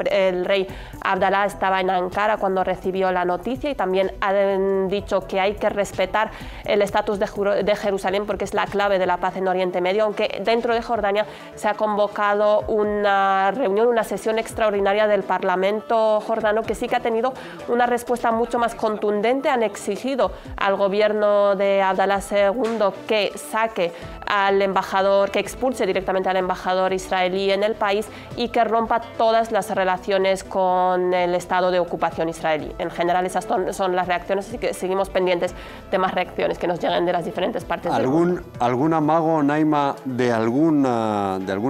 [SPEAKER 11] el rey Abdalá estaba en Ankara cuando recibió la noticia y también han dicho que hay que respetar el estatus de Jerusalén porque es la clave de la paz en Oriente Medio, aunque dentro de Jordania se ha convocado una reunión, una sesión extraordinaria del Parlamento jordano que sí que ha tenido una respuesta mucho más contundente. Han exigido al gobierno de Abdalá II que saque al embajador, que expulse directamente al embajador israelí en el país y que rompa todas las relaciones con el estado de ocupación israelí. En general esas son las reacciones, así que seguimos pendientes de más reacciones que nos lleguen de las diferentes partes del mundo.
[SPEAKER 1] ¿Algún amago, Naima, de algún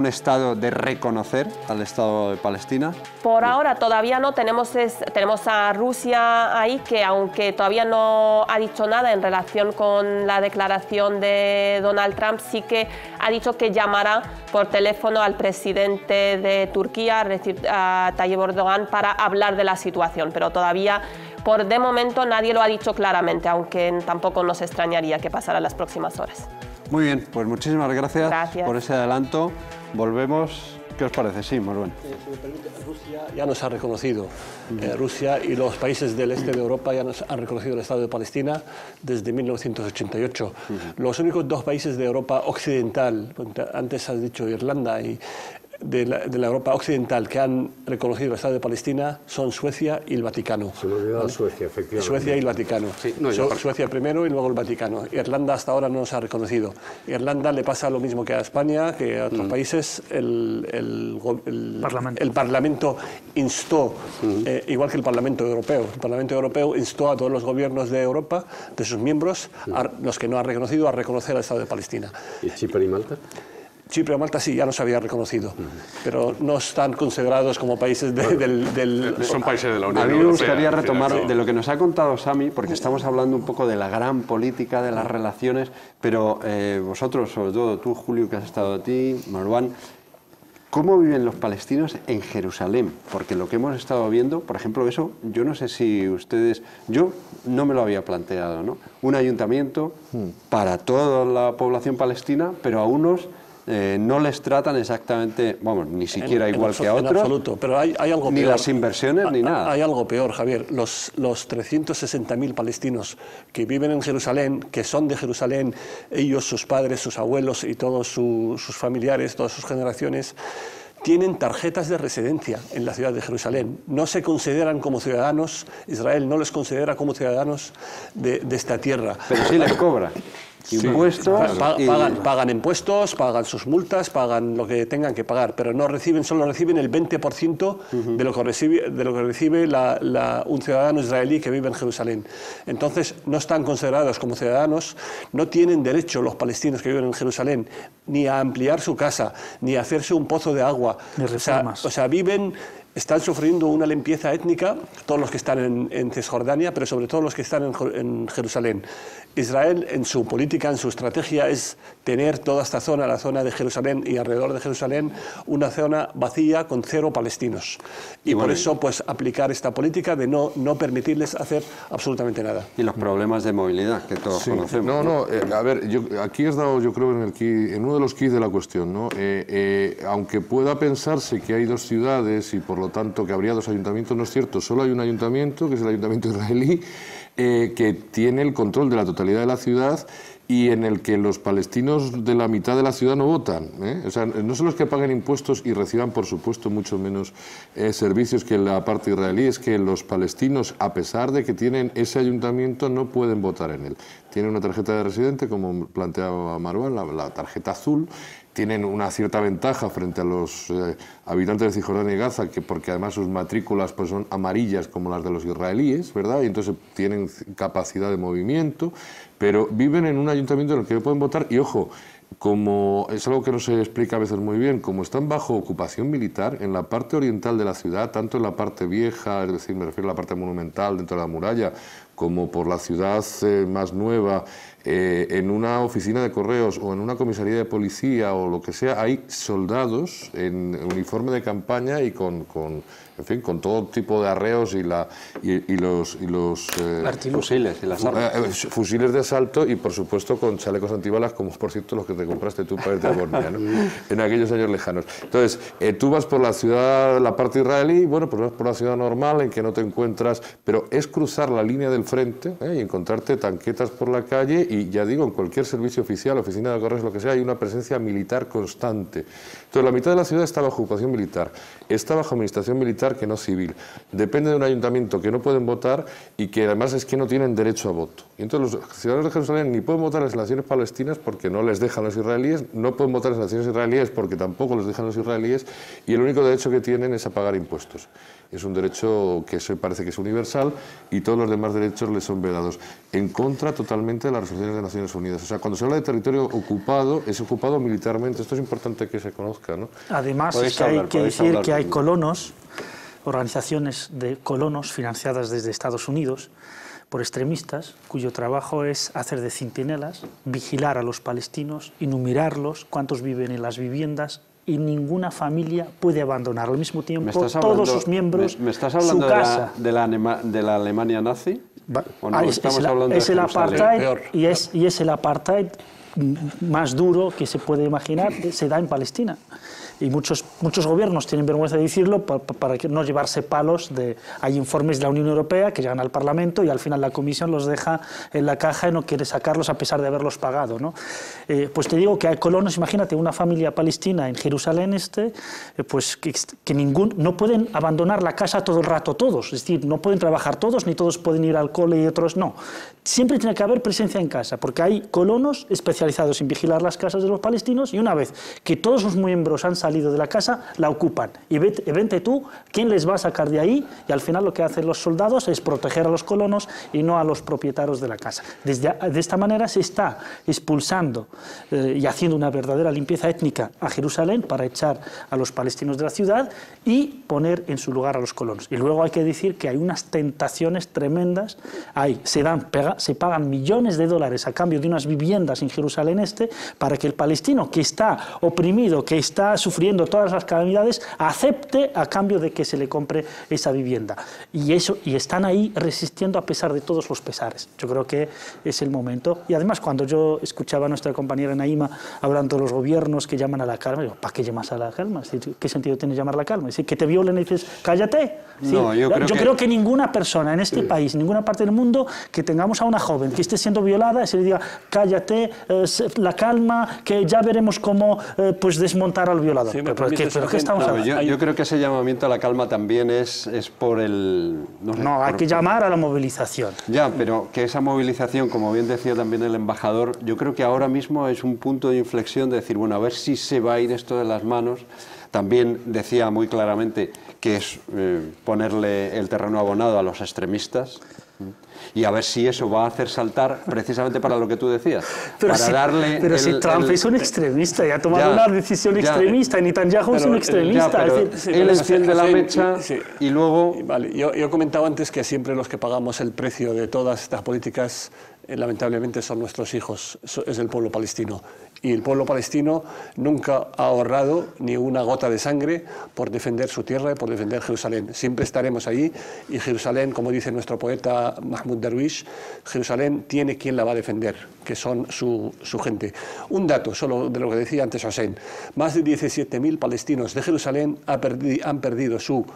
[SPEAKER 1] estado de reconocer al Estado de Palestina?
[SPEAKER 11] Por ahora todavía no. Tenemos a Rusia ahí, que aunque todavía no ha dicho nada en relación con la declaración de Donald Trump, sí que ha dicho que llamará por teléfono al presidente de Turquía, a Tayyip Erdogan, para hablar de la situación, pero todavía de momento nadie lo ha dicho claramente, aunque tampoco nos extrañaría que pasara las próximas horas.
[SPEAKER 1] Muy bien, pues muchísimas gracias por ese adelanto. Volvemos. ¿Qué os parece? Sí, Manuel.
[SPEAKER 12] Si me permite, Rusia ya nos ha reconocido. Rusia y los países del este de Europa ya nos han reconocido el Estado de Palestina desde 1988. Los únicos dos países de Europa occidental, antes has dicho Irlanda, y de la Europa occidental que han reconocido el Estado de Palestina son Suecia y el Vaticano.
[SPEAKER 1] Se me olvidaba Suecia, efectivamente.
[SPEAKER 12] Suecia y el Vaticano.
[SPEAKER 8] Sí, no,
[SPEAKER 12] Suecia primero y luego el Vaticano. Irlanda hasta ahora no se ha reconocido. Irlanda le pasa lo mismo que a España, que a otros países. El Parlamento instó, igual que el Parlamento Europeo, instó a todos los gobiernos de Europa, de sus miembros, los que no han reconocido, a reconocer al Estado de Palestina.
[SPEAKER 1] ¿Y Chipre y Malta?
[SPEAKER 12] Chipre y Malta sí, ya no se había reconocido, pero no están considerados como países
[SPEAKER 8] Son países de la Unión Europea.
[SPEAKER 1] A mí me gustaría retomar de lo que nos ha contado Sami, porque estamos hablando un poco de la gran política, de las relaciones, pero vosotros, sobre todo tú, Julio, que has estado aquí, Marwan, ¿cómo viven los palestinos en Jerusalén? Porque lo que hemos estado viendo, por ejemplo, eso, yo no sé si ustedes... Yo no me lo había planteado, ¿no? Un ayuntamiento para toda la población palestina, pero a unos no les tratan exactamente, vamos, ni siquiera igual que a otros.
[SPEAKER 12] En absoluto, pero hay algo
[SPEAKER 1] ni
[SPEAKER 12] peor.
[SPEAKER 1] Las inversiones, ni nada.
[SPEAKER 12] Hay algo peor, Javier. Los 360.000 palestinos que viven en Jerusalén, que son de Jerusalén, ellos, sus padres, sus abuelos y todos sus familiares, todas sus generaciones, tienen tarjetas de residencia en la ciudad de Jerusalén. No se consideran como ciudadanos, Israel no les considera como ciudadanos de esta tierra.
[SPEAKER 1] Pero sí les cobra. Impuestos,
[SPEAKER 12] pagan impuestos, pagan sus multas, pagan lo que tengan que pagar, pero solo reciben el 20% de lo que recibe un ciudadano israelí que vive en Jerusalén. Entonces no están considerados como ciudadanos, no tienen derecho los palestinos que viven en Jerusalén ni a ampliar su casa, ni a hacerse un pozo de agua. Están sufriendo una limpieza étnica, todos los que están en Cisjordania, pero sobre todo los que están en Jerusalén. Israel, en su política, en su estrategia, es tener toda esta zona, la zona de Jerusalén y alrededor de Jerusalén, una zona vacía con 0 palestinos. Y por eso, pues, aplicar esta política de no permitirles hacer absolutamente nada.
[SPEAKER 1] Y los problemas de movilidad que todos conocemos.
[SPEAKER 9] A ver, aquí has dado, yo creo, en uno de los keys de la cuestión, ¿no? Aunque pueda pensarse que hay 2 ciudades y por lo tanto que habría 2 ayuntamientos, no es cierto. Solo hay un ayuntamiento, que es el ayuntamiento israelí, que tiene el control de la totalidad de la ciudad y en el que los palestinos de la mitad de la ciudad no votan. O sea, no son los que paguen impuestos y reciban, por supuesto, mucho menos servicios que la parte israelí, es que los palestinos, a pesar de que tienen ese ayuntamiento, no pueden votar en él. Tienen una tarjeta de residente, como planteaba Marwan, la tarjeta azul. Tienen una cierta ventaja frente a los habitantes de Cisjordania y Gaza, porque además sus matrículas pues, son amarillas como las de los israelíes, ¿verdad? Y entonces tienen capacidad de movimiento, pero viven en un ayuntamiento en el que pueden votar y, ojo, como es algo que no se explica a veces muy bien, como están bajo ocupación militar, en la parte oriental de la ciudad, tanto en la parte vieja, es decir, me refiero a la parte monumental dentro de la muralla, como por la ciudad más nueva, en una oficina de correos o en una comisaría de policía o lo que sea, hay soldados en uniforme de campaña y con todo tipo de arreos y los
[SPEAKER 1] fusiles y las armas.
[SPEAKER 9] Fusiles de asalto y, por supuesto, con chalecos antibalas, como por cierto los que te compraste tú para irte a Bosnia, ¿no? En aquellos años lejanos. Entonces, tú vas por la ciudad, la parte israelí, bueno, pues vas por la ciudad normal en que no te encuentras, pero es cruzar la línea del frente y encontrarte tanquetas por la calle y, ya digo, en cualquier servicio oficial, oficina de correos, lo que sea, hay una presencia militar constante. Entonces, la mitad de la ciudad está bajo ocupación militar, está bajo administración militar que no civil. Depende de un ayuntamiento que no pueden votar y que además es que no tienen derecho a voto. Y entonces los ciudadanos de Jerusalén ni pueden votar en las elecciones palestinas porque no les dejan los israelíes, no pueden votar en las elecciones israelíes porque tampoco les dejan los israelíes y el único derecho que tienen es a pagar impuestos. Es un derecho que parece que es universal y todos los demás derechos les son vedados. En contra totalmente de las resoluciones de Naciones Unidas. O sea, cuando se habla de territorio ocupado, es ocupado militarmente. Esto es importante que se conozca, ¿no?
[SPEAKER 7] Además, es que hay que decir que hay colonos, organizaciones de colonos financiadas desde Estados Unidos por extremistas, cuyo trabajo es hacer de centinelas, vigilar a los palestinos, enumerarlos, cuántos viven en las viviendas, y ninguna familia puede abandonar al mismo tiempo todos sus miembros.
[SPEAKER 1] ¿Me estás hablando de la Alemania nazi? ¿O no?
[SPEAKER 7] Es el apartheid y es el apartheid más duro que se puede imaginar, se da en Palestina. y muchos gobiernos tienen vergüenza de decirlo para que no llevarse palos. Hay informes de la Unión Europea que llegan al Parlamento y al final la Comisión los deja en la caja y no quiere sacarlos a pesar de haberlos pagado, ¿no? Pues te digo que hay colonos, imagínate una familia palestina en Jerusalén pues que no pueden abandonar la casa todo el rato todos, es decir, no pueden trabajar todos, ni todos pueden ir al cole y otros no. Siempre tiene que haber presencia en casa, porque hay colonos especializados en vigilar las casas de los palestinos y una vez que todos los miembros han salido de la casa, la ocupan. Y vente tú, ¿quién les va a sacar de ahí? Y al final lo que hacen los soldados es proteger a los colonos y no a los propietarios de la casa. De esta manera se está expulsando y haciendo una verdadera limpieza étnica a Jerusalén para echar a los palestinos de la ciudad y poner en su lugar a los colonos. Y luego hay que decir que hay unas tentaciones tremendas. Se pagan millones de dólares a cambio de unas viviendas en Jerusalén para que el palestino que está oprimido, que está sufriendo todas las calamidades, acepte a cambio de que se le compre esa vivienda. Y están ahí resistiendo a pesar de todos los pesares. Yo creo que es el momento. Y además, cuando yo escuchaba a nuestra compañera Naima hablando de los gobiernos que llaman a la calma, digo, ¿para qué llamas a la calma? ¿Qué sentido tiene llamar a la calma? Es decir, que te violen y dices, cállate.
[SPEAKER 1] No, yo
[SPEAKER 7] creo que ninguna persona en este país, en ninguna parte del mundo, que tengamos a una joven que esté siendo violada, se le diga, cállate, la calma, que ya veremos cómo pues desmontar al violador. Sí, ¿Pero qué estamos hablando?
[SPEAKER 1] Yo creo que ese llamamiento a la calma también es por el...
[SPEAKER 7] hay que llamar a la movilización.
[SPEAKER 1] Ya, pero que esa movilización, como bien decía también el embajador, yo creo que ahora mismo es un punto de inflexión de decir, bueno, a ver si se va a ir esto de las manos. También decía muy claramente que es ponerle el terreno abonado a los extremistas. Y a ver si eso va a hacer saltar precisamente para lo que tú decías.
[SPEAKER 7] Pero si Trump es un extremista y ha tomado una decisión extremista, y Netanyahu es un extremista.
[SPEAKER 1] Él es fiel de la mecha y luego...
[SPEAKER 12] Vale, yo comentaba antes que siempre los que pagamos el precio de todas estas políticas lamentablemente son nuestros hijos, es el pueblo palestino. Y el pueblo palestino nunca ha ahorrado ni una gota de sangre por defender su tierra y por defender Jerusalén. Siempre estaremos allí y Jerusalén, como dice nuestro poeta Mahmoud Darwish, Jerusalén tiene quien la va a defender, que son su gente. Un dato solo de lo que decía antes Hossein. Más de 17.000 palestinos de Jerusalén han perdido su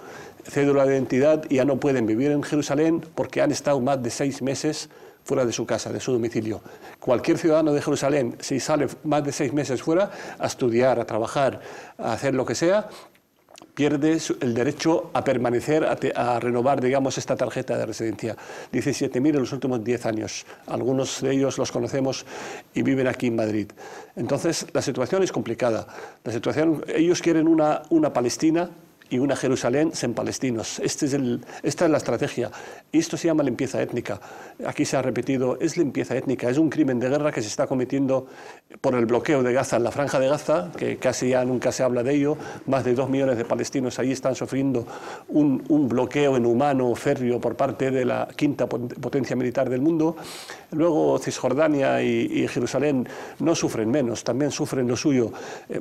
[SPEAKER 12] cédula de identidad y ya no pueden vivir en Jerusalén porque han estado más de 6 meses fuera de su casa, de su domicilio. Cualquier ciudadano de Jerusalén, si sale más de 6 meses fuera, a estudiar, a trabajar, a hacer lo que sea, pierde el derecho a permanecer, a renovar, digamos, esta tarjeta de residencia. 17.000 en los últimos 10 años. Algunos de ellos los conocemos y viven aquí en Madrid. Entonces, la situación es complicada. Ellos quieren una Palestina y una Jerusalén sin palestinos. Esta es la estrategia. Y esto se llama limpieza étnica. Aquí se ha repetido, es limpieza étnica, es un crimen de guerra que se está cometiendo por el bloqueo de Gaza, en la franja de Gaza, que casi ya nunca se habla de ello. Más de 2 millones de palestinos ahí están sufriendo un bloqueo inhumano, férreo, por parte de la quinta potencia militar del mundo. Luego Cisjordania y Jerusalén no sufren menos, también sufren lo suyo.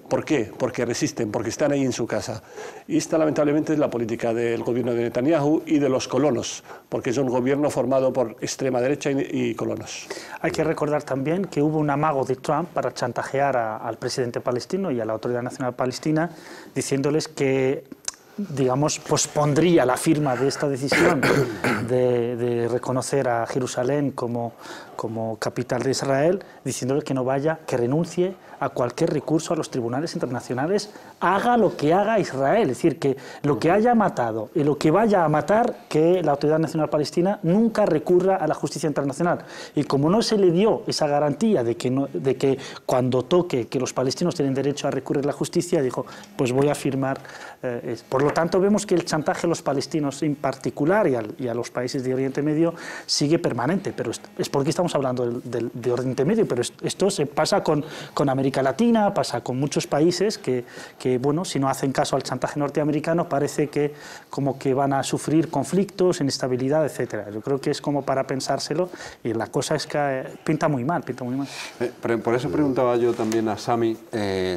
[SPEAKER 12] ¿Por qué? Porque resisten, porque están ahí en su casa. Y esta lamentablemente es la política del gobierno de Netanyahu y de los colonos, porque es un gobierno formado por extrema derecha y colonos.
[SPEAKER 7] Hay que recordar también que hubo un amago de Trump para chantajear al presidente palestino y a la Autoridad Nacional Palestina, diciéndoles que, digamos, pospondría la firma de esta decisión de reconocer a Jerusalén como capital de Israel, diciéndole que no vaya, que renuncie a cualquier recurso a los tribunales internacionales, haga lo que haga Israel, es decir, que lo que haya matado y lo que vaya a matar, que la Autoridad Nacional Palestina nunca recurra a la justicia internacional. Y como no se le dio esa garantía de que cuando toque que los palestinos tienen derecho a recurrir a la justicia, dijo, pues voy a firmar. Por lo tanto, vemos que el chantaje a los palestinos en particular y a los países de Oriente Medio sigue permanente, pero es porque estamos hablando de Oriente Medio, pero esto se pasa con América Latina, pasa con muchos países que, bueno, si no hacen caso al chantaje norteamericano, parece que como que van a sufrir conflictos, inestabilidad, etcétera. Yo creo que es como para pensárselo y la cosa es que pinta muy mal,
[SPEAKER 1] Por eso preguntaba yo también a Sami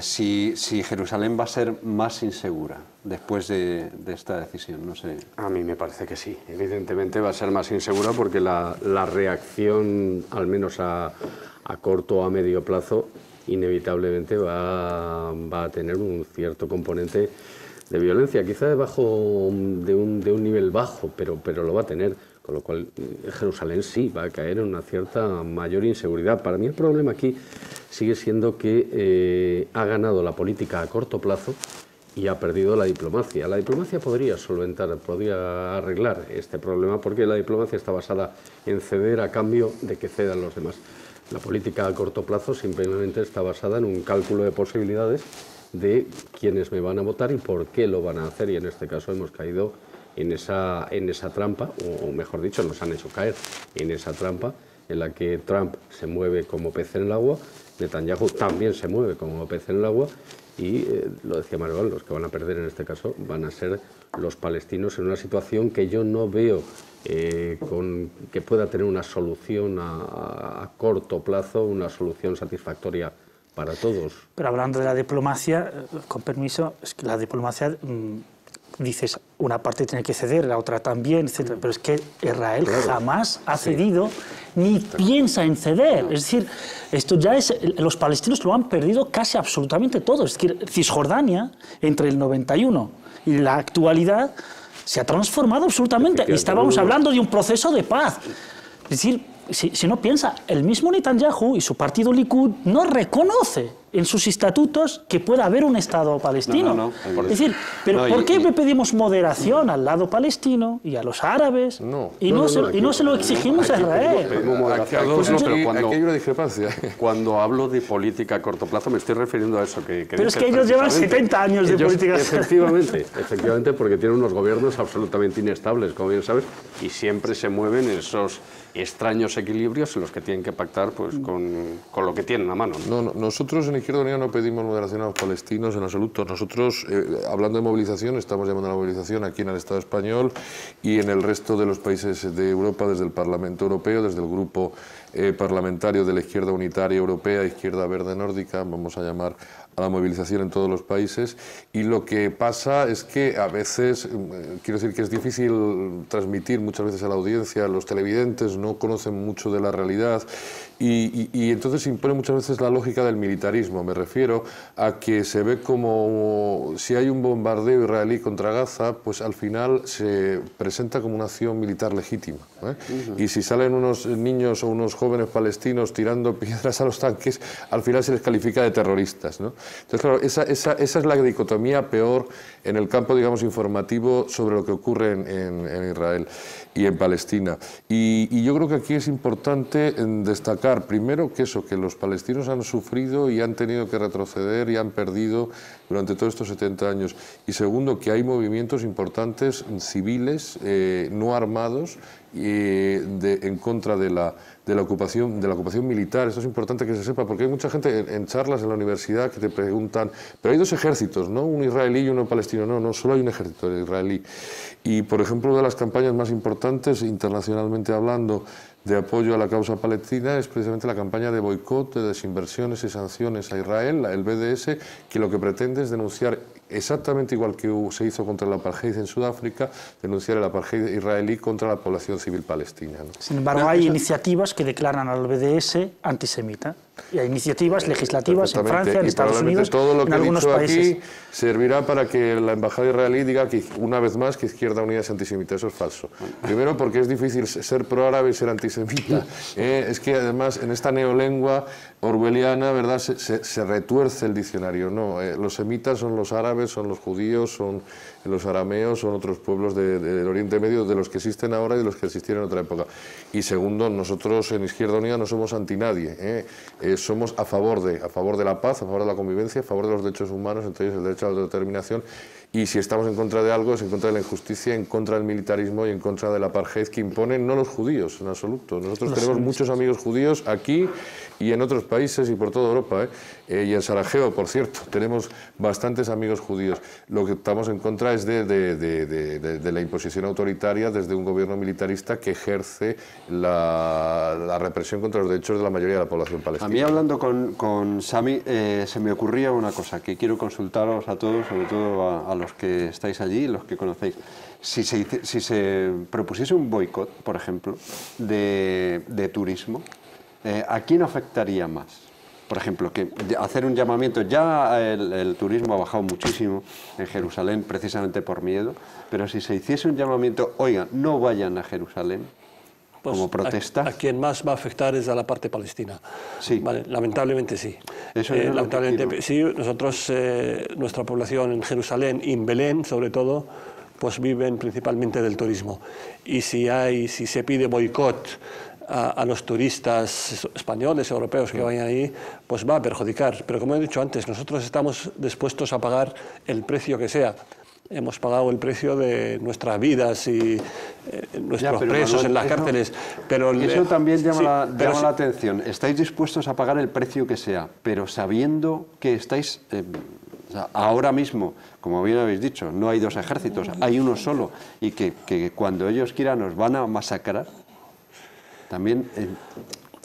[SPEAKER 1] si Jerusalén va a ser más insegura después de esta decisión, no sé.
[SPEAKER 8] A mí me parece que sí, evidentemente va a ser más insegura porque la reacción, al menos a corto o a medio plazo, inevitablemente va a tener un cierto componente de violencia, quizá de un nivel bajo, pero lo va a tener, con lo cual Jerusalén sí va a caer en una cierta mayor inseguridad. Para mí el problema aquí sigue siendo que ha ganado la política a corto plazo y ha perdido la diplomacia. La diplomacia podría solventar, podría arreglar este problema, porque la diplomacia está basada en ceder a cambio de que cedan los demás. La política a corto plazo simplemente está basada en un cálculo de posibilidades de quiénes me van a votar y por qué lo van a hacer, y en este caso hemos caído en esa trampa, o mejor dicho, nos han hecho caer en esa trampa en la que Trump se mueve como pez en el agua, Netanyahu también se mueve como pez en el agua, y lo decía Maribel, los que van a perder en este caso van a ser los palestinos en una situación que yo no veo que pueda tener una solución a corto plazo, una solución satisfactoria para todos.
[SPEAKER 7] Pero hablando de la diplomacia, con permiso, es que la diplomacia, dices, una parte tiene que ceder, la otra también, etc. Pero es que Israel jamás ha cedido, ni piensa en ceder. Es decir, esto ya es, los palestinos lo han perdido casi absolutamente todo. Es decir, Cisjordania, entre el 91 y la actualidad, se ha transformado absolutamente. Y estábamos hablando de un proceso de paz. Es decir, si no piensa, el mismo Netanyahu y su partido Likud no reconoce en sus estatutos que pueda haber un Estado palestino. Es decir, pero ¿por qué le pedimos moderación al lado palestino y a los árabes y no se lo exigimos a Israel?
[SPEAKER 9] Aquí hay una discrepancia.
[SPEAKER 8] Cuando hablo de política a corto plazo me estoy refiriendo a eso que
[SPEAKER 7] pero es que ellos llevan 70 años de política.
[SPEAKER 8] Efectivamente, porque tienen unos gobiernos absolutamente inestables, como bien sabes, y siempre se mueven esos extraños equilibrios en los que tienen que pactar pues, con lo que tienen a mano.
[SPEAKER 9] No, nosotros en Izquierda Unida no pedimos moderación a los palestinos en absoluto. Nosotros, hablando de movilización, estamos llamando a la movilización aquí en el Estado español y en el resto de los países de Europa, desde el Parlamento Europeo, desde el grupo parlamentario de la Izquierda Unitaria Europea, Izquierda Verde Nórdica, vamos a llamar a la movilización en todos los países. Y lo que pasa es que a veces, quiero decir que es difícil transmitir muchas veces a la audiencia, los televidentes no conocen mucho de la realidad y entonces se impone muchas veces la lógica del militarismo. Me refiero a que se ve como si hay un bombardeo israelí contra Gaza, pues al final se presenta como una acción militar legítima, y si salen unos niños o unos jóvenes palestinos tirando piedras a los tanques, al final se les califica de terroristas, ¿no? Entonces, claro, esa es la dicotomía peor en el campo, digamos, informativo sobre lo que ocurre en Israel y en Palestina. Y yo creo que aquí es importante destacar, primero, que los palestinos han sufrido y han tenido que retroceder y han perdido durante todos estos 70 años. Y segundo, que hay movimientos importantes civiles, no armados, en contra de la ocupación militar. Esto es importante que se sepa, porque hay mucha gente en charlas en la universidad que te preguntan, pero hay dos ejércitos, ¿no? Un israelí y uno palestino. No, solo hay un ejército israelí. Y, por ejemplo, una de las campañas más importantes, internacionalmente hablando, de apoyo a la causa palestina es precisamente la campaña de boicot, de desinversiones y sanciones a Israel, el BDS, que lo que pretende es denunciar, exactamente igual que se hizo contra el apartheid en Sudáfrica, denunciar el apartheid israelí contra la población civil palestina, ¿no?
[SPEAKER 7] Sin embargo, hay iniciativas que declaran al BDS antisemita. Y hay iniciativas legislativas en Francia, en Estados Unidos,
[SPEAKER 9] todo lo que
[SPEAKER 7] en algunos países.
[SPEAKER 9] Aquí servirá para que la embajada israelí diga que, una vez más, que Izquierda Unida es antisemita. Eso es falso. Primero, porque es difícil ser pro-árabe y ser antisemita. Es que, además, en esta neolengua orwelliana, ¿verdad?, se retuerce el diccionario. No, los semitas son los árabes, son los judíos, son los arameos, son otros pueblos del Oriente Medio, de los que existen ahora y de los que existieron en otra época. Y segundo, nosotros en Izquierda Unida no somos antinadie. Somos a favor de la paz, a favor de la convivencia, a favor de los derechos humanos, entre ellos el derecho a la autodeterminación, y si estamos en contra de algo es en contra de la injusticia, en contra del militarismo y en contra del apartheid que imponen no los judíos en absoluto. Nosotros tenemos muchos amigos judíos aquí y en otros países y por toda Europa, y en Sarajevo, por cierto, tenemos bastantes amigos judíos. Lo que estamos en contra es de la imposición autoritaria desde un gobierno militarista que ejerce la represión contra los derechos de la mayoría de la población palestina.
[SPEAKER 1] A mí, hablando con Sami, se me ocurría una cosa que quiero consultaros a todos, sobre todo a los que estáis allí, los que conocéis. Si se propusiese un boicot, por ejemplo, de turismo, ¿a quién afectaría más? por ejemplo, que hacer un llamamiento, ya el turismo ha bajado muchísimo en Jerusalén precisamente por miedo, pero si se hiciese un llamamiento, oigan, no vayan a Jerusalén, pues como protesta.
[SPEAKER 12] A quien más va a afectar es a la parte palestina.
[SPEAKER 1] Sí.
[SPEAKER 12] Vale, lamentablemente sí.
[SPEAKER 1] Eso
[SPEAKER 12] lamentablemente sí. Nosotros, nuestra población en Jerusalén y en Belén, sobre todo, pues viven principalmente del turismo. Y si se pide boicot a los turistas españoles, europeos que vayan ahí, pues va a perjudicar. Pero como he dicho antes, nosotros estamos dispuestos a pagar el precio que sea. Hemos pagado el precio de nuestras vidas y nuestros presos, Manuel, en las cárceles. Pero
[SPEAKER 1] eso también llama la atención. Estáis dispuestos a pagar el precio que sea, pero sabiendo que estáis... ahora mismo, como bien habéis dicho, no hay dos ejércitos, hay uno solo, y que cuando ellos quieran nos van a masacrar. También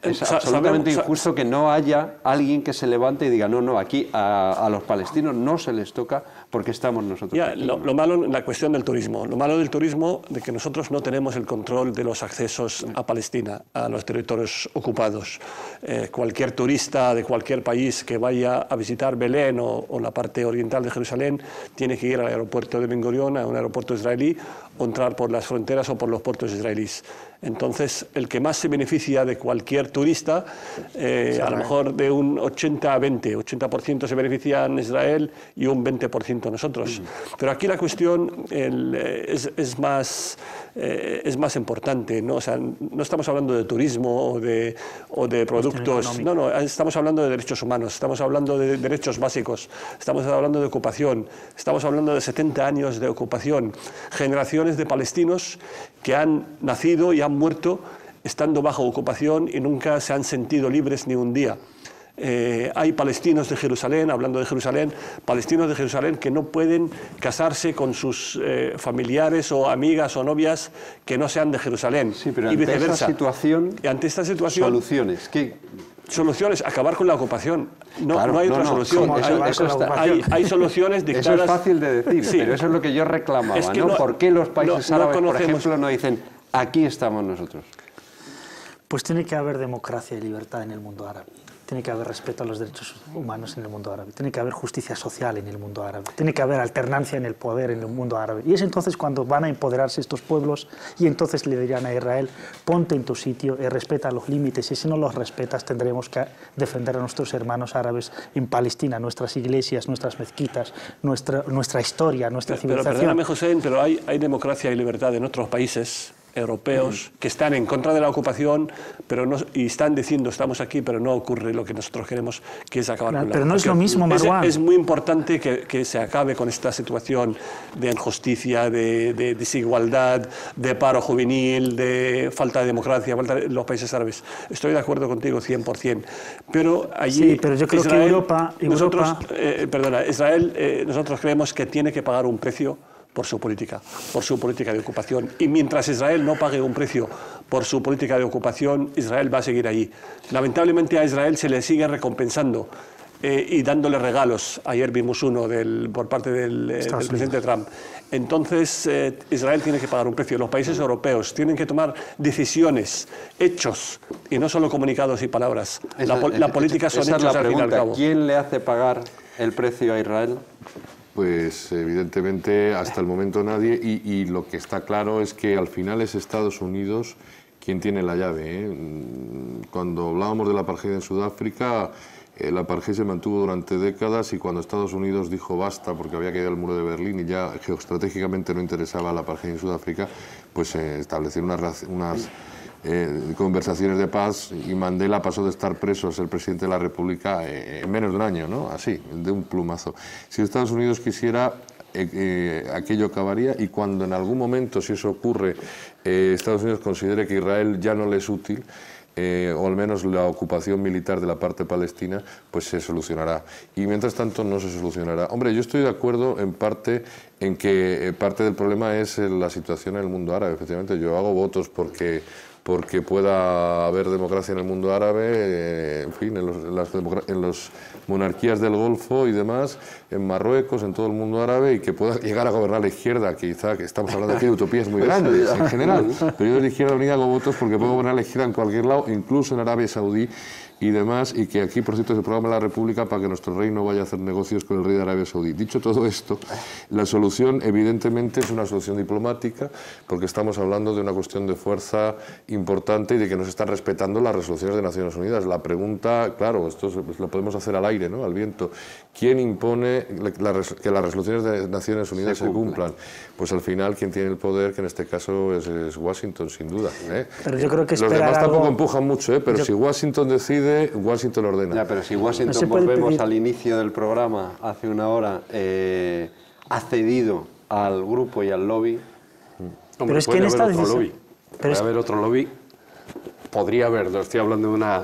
[SPEAKER 1] es absolutamente injusto que no haya alguien que se levante y diga, no, aquí a los palestinos no se les toca porque estamos nosotros aquí.
[SPEAKER 12] Lo malo en la cuestión del turismo, lo malo del turismo de que nosotros no tenemos el control de los accesos a Palestina, a los territorios ocupados. Cualquier turista de cualquier país que vaya a visitar Belén o la parte oriental de Jerusalén tiene que ir al aeropuerto de Ben Gurion, a un aeropuerto israelí, o entrar por las fronteras o por los puertos israelíes. Entonces, el que más se beneficia de cualquier turista, a lo mejor de un 80% se beneficia en Israel y un 20% nosotros. Pero aquí la cuestión es más importante, ¿no? O sea, no estamos hablando de turismo o de productos, no, estamos hablando de derechos humanos, estamos hablando de derechos básicos, estamos hablando de ocupación, estamos hablando de 70 años de ocupación, generaciones de palestinos que han nacido y han muerto estando bajo ocupación y nunca se han sentido libres ni un día. Hay palestinos de Jerusalén, hablando de Jerusalén, palestinos de Jerusalén que no pueden casarse con sus familiares o amigas o novias que no sean de Jerusalén.
[SPEAKER 1] Sí, pero
[SPEAKER 12] y viceversa.
[SPEAKER 1] Ante esta situación, soluciones.
[SPEAKER 12] Soluciones, acabar con la ocupación. No hay otra solución.
[SPEAKER 1] Hay
[SPEAKER 12] soluciones dictadas.
[SPEAKER 1] Eso es fácil de decir, sí, pero eso es lo que yo reclamaba. Es que ¿por qué los países árabes, por ejemplo, no dicen aquí estamos nosotros?
[SPEAKER 7] Pues tiene que haber democracia y libertad en el mundo árabe. Tiene que haber respeto a los derechos humanos en el mundo árabe. Tiene que haber justicia social en el mundo árabe. Tiene que haber alternancia en el poder en el mundo árabe. Y es entonces cuando van a empoderarse estos pueblos y entonces le dirán a Israel, ponte en tu sitio y respeta los límites. Y si no los respetas, tendremos que defender a nuestros hermanos árabes en Palestina, nuestras iglesias, nuestras mezquitas, nuestra historia, nuestra civilización.
[SPEAKER 12] Pero perdóname, José, pero hay democracia y libertad en otros países europeos que están en contra de la ocupación y están diciendo estamos aquí, pero no ocurre lo que nosotros queremos, que es acabar con la ocupación.
[SPEAKER 7] Pero no es lo mismo, Marwan.
[SPEAKER 12] Es muy importante que se acabe con esta situación de injusticia, de desigualdad, de paro juvenil, de falta de democracia en los países árabes. Estoy de acuerdo contigo 100%. Pero allí
[SPEAKER 7] sí, pero yo creo
[SPEAKER 12] Israel,
[SPEAKER 7] que Europa
[SPEAKER 12] Israel, nosotros creemos que tiene que pagar un precio por su política de ocupación. Y mientras Israel no pague un precio por su política de ocupación, Israel va a seguir allí. Lamentablemente a Israel se le sigue recompensando y dándole regalos. Ayer vimos uno por parte del presidente Trump. Entonces Israel tiene que pagar un precio. Los países europeos tienen que tomar decisiones, hechos, y no solo comunicados y palabras. La política son hechos al fin y al cabo.
[SPEAKER 1] ¿Quién le hace pagar el precio a Israel?
[SPEAKER 9] Pues evidentemente hasta el momento nadie y lo que está claro es que al final es Estados Unidos quien tiene la llave. Cuando hablábamos de la apartheid en Sudáfrica, la apartheid se mantuvo durante décadas y cuando Estados Unidos dijo basta porque había caído el muro de Berlín y ya geoestratégicamente no interesaba la apartheid en Sudáfrica, pues establecieron unas conversaciones de paz y Mandela pasó de estar preso a ser presidente de la República en menos de un año, ¿no? Así, de un plumazo. Si Estados Unidos quisiera, aquello acabaría y cuando en algún momento, si eso ocurre, Estados Unidos considere que Israel ya no le es útil, o al menos la ocupación militar de la parte palestina, pues se solucionará. Y mientras tanto no se solucionará. Hombre, yo estoy de acuerdo en parte en que parte del problema es la situación en el mundo árabe. Efectivamente, yo hago votos porque pueda haber democracia en el mundo árabe, en fin, en las monarquías del Golfo y demás, en Marruecos, en todo el mundo árabe, y que pueda llegar a gobernar la izquierda, quizá, que estamos hablando aquí de utopías muy grandes en general, pero yo de la Izquierda Unida hago votos porque puedo gobernar la izquierda en cualquier lado, incluso en Arabia Saudí, y demás, y que aquí, por cierto, se programa la República para que nuestro rey no vaya a hacer negocios con el rey de Arabia Saudí. Dicho todo esto, la solución evidentemente es una solución diplomática, porque estamos hablando de una cuestión de fuerza importante y de que no se están respetando las resoluciones de Naciones Unidas. La pregunta, claro, esto lo podemos hacer al aire, ¿no?, al viento. ¿Quién impone que las resoluciones de Naciones Unidas se cumplan? Pues al final quien tiene el poder, que en este caso es Washington, sin duda.
[SPEAKER 7] Pero yo creo que
[SPEAKER 9] los demás tampoco empujan mucho, pero si Washington decide, Washington ordena.
[SPEAKER 1] Ya, pero si Washington, volvemos al inicio del programa, hace una hora, ha cedido al grupo y al lobby.
[SPEAKER 8] Hombre, pero es que en esta decisión... Puede haber otro lobby. Podría haberlo, estoy hablando de una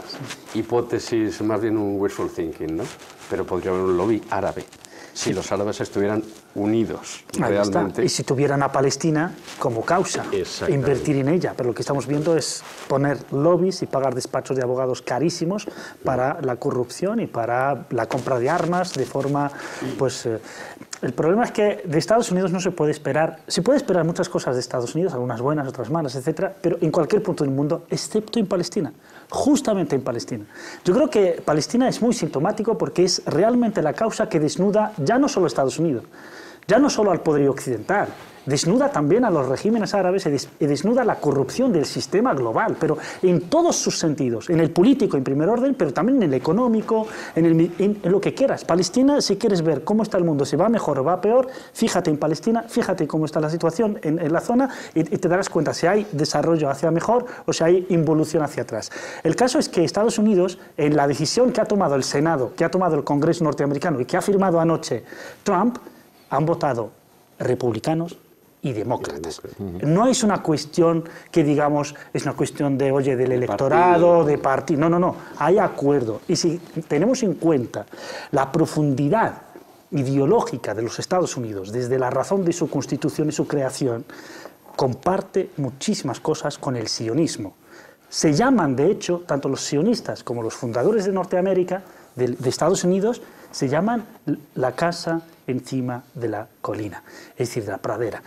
[SPEAKER 8] hipótesis, más bien un wishful thinking, ¿no? Pero podría haber un lobby árabe, si los árabes estuvieran unidos realmente.
[SPEAKER 7] Y si tuvieran a Palestina como causa, invertir en ella. Pero lo que estamos viendo es poner lobbies y pagar despachos de abogados carísimos para la corrupción y para la compra de armas de forma, pues... el problema es que de Estados Unidos no se puede esperar. Se puede esperar muchas cosas de Estados Unidos, algunas buenas, otras malas, etcétera, pero en cualquier punto del mundo, excepto en Palestina. Justamente en Palestina. Yo creo que Palestina es muy sintomático porque es realmente la causa que desnuda ya no solo a Estados Unidos, ya no solo al poderío occidental, desnuda también a los regímenes árabes y desnuda la corrupción del sistema global, pero en todos sus sentidos, en el político en primer orden, pero también en el económico, en lo que quieras. Palestina, si quieres ver cómo está el mundo, si va mejor o va peor, fíjate en Palestina, fíjate cómo está la situación en la zona y te darás cuenta si hay desarrollo hacia mejor o si hay involución hacia atrás. El caso es que Estados Unidos, en la decisión que ha tomado el Senado, que ha tomado el Congreso norteamericano y que ha firmado anoche Trump, han votado republicanos y demócratas. No es una cuestión que, digamos, es una cuestión de, oye, del electorado, de partido. No. Hay acuerdo. Y si tenemos en cuenta la profundidad ideológica de los Estados Unidos, desde la razón de su constitución y su creación, comparte muchísimas cosas con el sionismo. Se llaman, de hecho, tanto los sionistas como los fundadores de Norteamérica, de Estados Unidos, se llaman la casa encima de la colina, es decir, de la pradera.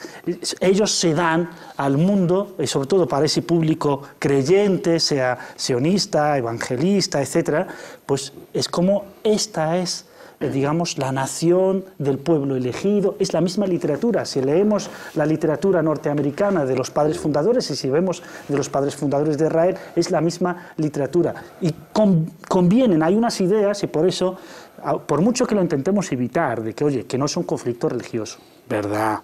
[SPEAKER 7] Ellos se dan al mundo, y sobre todo para ese público creyente, sea sionista, evangelista, etcétera, pues es como esta es, digamos, la nación del pueblo elegido. Es la misma literatura. Si leemos la literatura norteamericana de los padres fundadores y si vemos de los padres fundadores de Israel, es la misma literatura. Y convienen, hay unas ideas y por eso, por mucho que lo intentemos evitar, de que, oye, que no es un conflicto religioso, ¿verdad?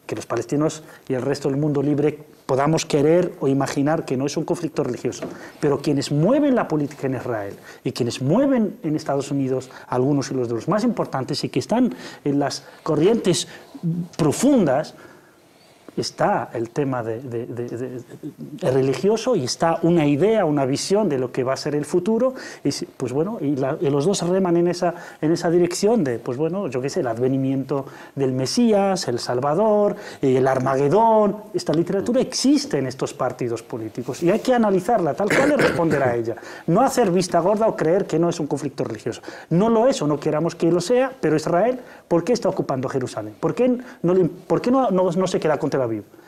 [SPEAKER 7] Que los palestinos y el resto del mundo libre podamos querer o imaginar que no es un conflicto religioso, pero quienes mueven la política en Israel y quienes mueven en Estados Unidos, algunos y los de los más importantes y que están en las corrientes profundas, está el tema religioso y está una idea, una visión de lo que va a ser el futuro, y pues bueno, y los dos reman en esa dirección de, pues bueno, yo qué sé, el advenimiento del Mesías, el Salvador, el Armagedón. Esta literatura existe en estos partidos políticos y hay que analizarla tal cual y responder a ella. No hacer vista gorda o creer que no es un conflicto religioso. No lo es o no queramos que lo sea, pero Israel, ¿por qué está ocupando Jerusalén? ¿Por qué no se queda con Tel Aviv?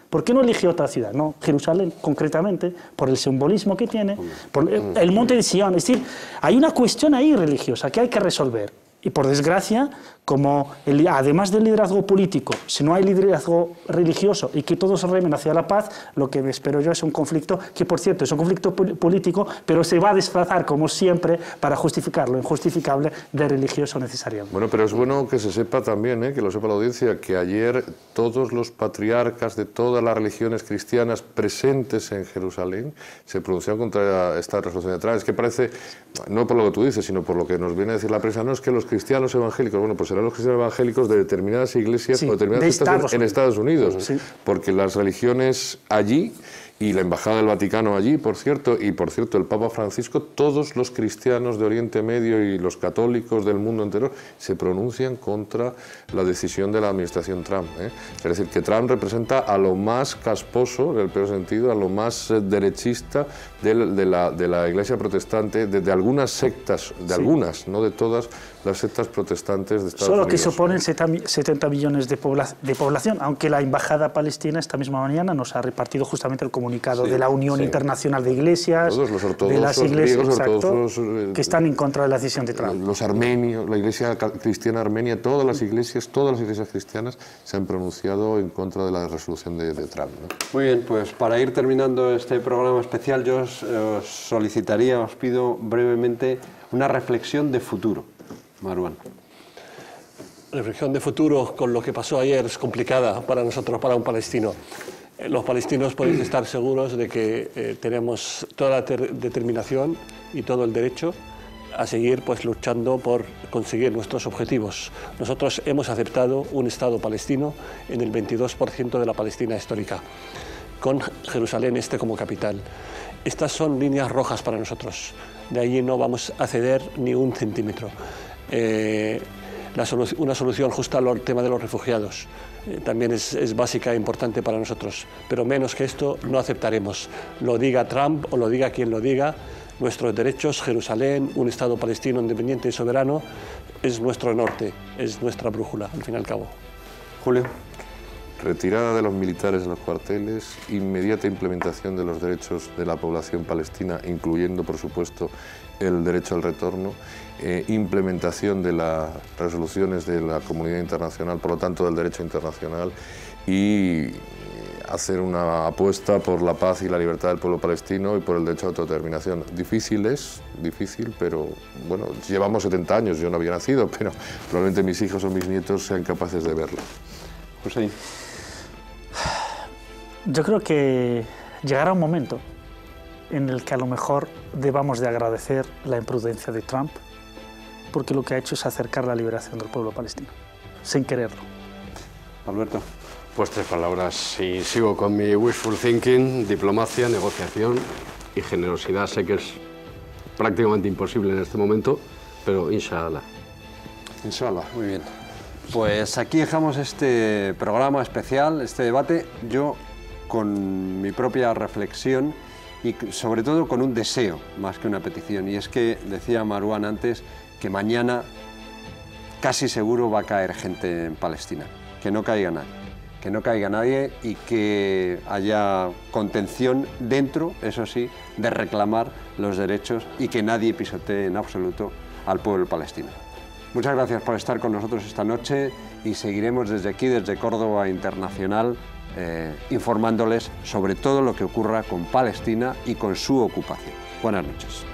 [SPEAKER 7] ¿Por qué no eligió otra ciudad? No, Jerusalén, concretamente, por el simbolismo que tiene, por el monte de Sion. Es decir, hay una cuestión ahí religiosa que hay que resolver. Y por desgracia, como además del liderazgo político, si no hay liderazgo religioso y que todos remen hacia la paz, lo que me espero yo es un conflicto que, por cierto, es un conflicto político, pero se va a disfrazar, como siempre, para justificar lo injustificable de religioso necesariamente.
[SPEAKER 9] Bueno, pero es bueno que se sepa también, que lo sepa la audiencia, que ayer todos los patriarcas de todas las religiones cristianas presentes en Jerusalén se pronunciaron contra esta resolución de Trump. Es que parece, no por lo que tú dices, sino por lo que nos viene a decir la prensa, no es que los cristianos evangélicos, bueno, pues serán los cristianos evangélicos de determinadas iglesias o determinadas sectas en Estados Unidos, porque las religiones allí y la Embajada del Vaticano allí, por cierto, y por cierto el Papa Francisco, todos los cristianos de Oriente Medio y los católicos del mundo entero se pronuncian contra la decisión de la administración Trump. Es decir, que Trump representa a lo más casposo, en el peor sentido, a lo más derechista de la Iglesia protestante, de algunas sectas, de algunas, no de todas las sectas protestantes de Estados Unidos.
[SPEAKER 7] Solo que suponen 70 millones de población, aunque la Embajada Palestina esta misma mañana nos ha repartido justamente el comunicado comunicado de la Unión Internacional de Iglesias,
[SPEAKER 9] todos los ortodoxos,
[SPEAKER 7] de las iglesias,
[SPEAKER 9] griegos,
[SPEAKER 7] exacto,
[SPEAKER 9] ortodoxos,
[SPEAKER 7] que están en contra de la decisión de Trump.
[SPEAKER 9] Los armenios, la Iglesia cristiana armenia, todas las iglesias cristianas se han pronunciado en contra de la resolución de Trump, ¿no?
[SPEAKER 1] Muy bien, pues para ir terminando este programa especial, yo os solicitaría, os pido brevemente una reflexión de futuro. Marwan.
[SPEAKER 12] Reflexión de futuro con lo que pasó ayer es complicada para nosotros, para un palestino. Los palestinos podéis estar seguros de que tenemos toda la determinación y todo el derecho a seguir pues, luchando por conseguir nuestros objetivos. Nosotros hemos aceptado un Estado palestino en el 22% de la Palestina histórica, con Jerusalén Este como capital. Estas son líneas rojas para nosotros. De allí no vamos a ceder ni un centímetro. Una solución justa al tema de los refugiados también es básica e importante para nosotros, pero menos que esto no aceptaremos. Lo diga Trump o lo diga quien lo diga, nuestros derechos, Jerusalén, un Estado palestino independiente y soberano, es nuestro norte, es nuestra brújula, al fin y al cabo.
[SPEAKER 1] Julio.
[SPEAKER 9] Retirada de los militares de los cuarteles, inmediata implementación de los derechos de la población palestina, incluyendo, por supuesto, el derecho al retorno, implementación de las resoluciones de la comunidad internacional, por lo tanto, del derecho internacional, y hacer una apuesta por la paz y la libertad del pueblo palestino y por el derecho a autodeterminación. Difícil, pero bueno, llevamos 70 años, yo no había nacido, pero probablemente mis hijos o mis nietos sean capaces de verlo.
[SPEAKER 1] Hussein.
[SPEAKER 7] Yo creo que llegará un momento en el que a lo mejor debamos de agradecer la imprudencia de Trump, porque lo que ha hecho es acercar la liberación del pueblo palestino, sin quererlo.
[SPEAKER 1] Alberto.
[SPEAKER 8] Pues 3 palabras, y sigo con mi wishful thinking: diplomacia, negociación y generosidad. Sé que es prácticamente imposible en este momento, pero inshallah.
[SPEAKER 1] Inshallah, muy bien. Pues aquí dejamos este programa especial, este debate, yo con mi propia reflexión y sobre todo con un deseo más que una petición. Y es que decía Marwan antes que mañana casi seguro va a caer gente en Palestina, que no caiga nadie y que haya contención dentro, eso sí, de reclamar los derechos y que nadie pisotee en absoluto al pueblo palestino. Muchas gracias por estar con nosotros esta noche y seguiremos desde aquí, desde Córdoba Internacional, informándoles sobre todo lo que ocurra con Palestina y con su ocupación. Buenas noches.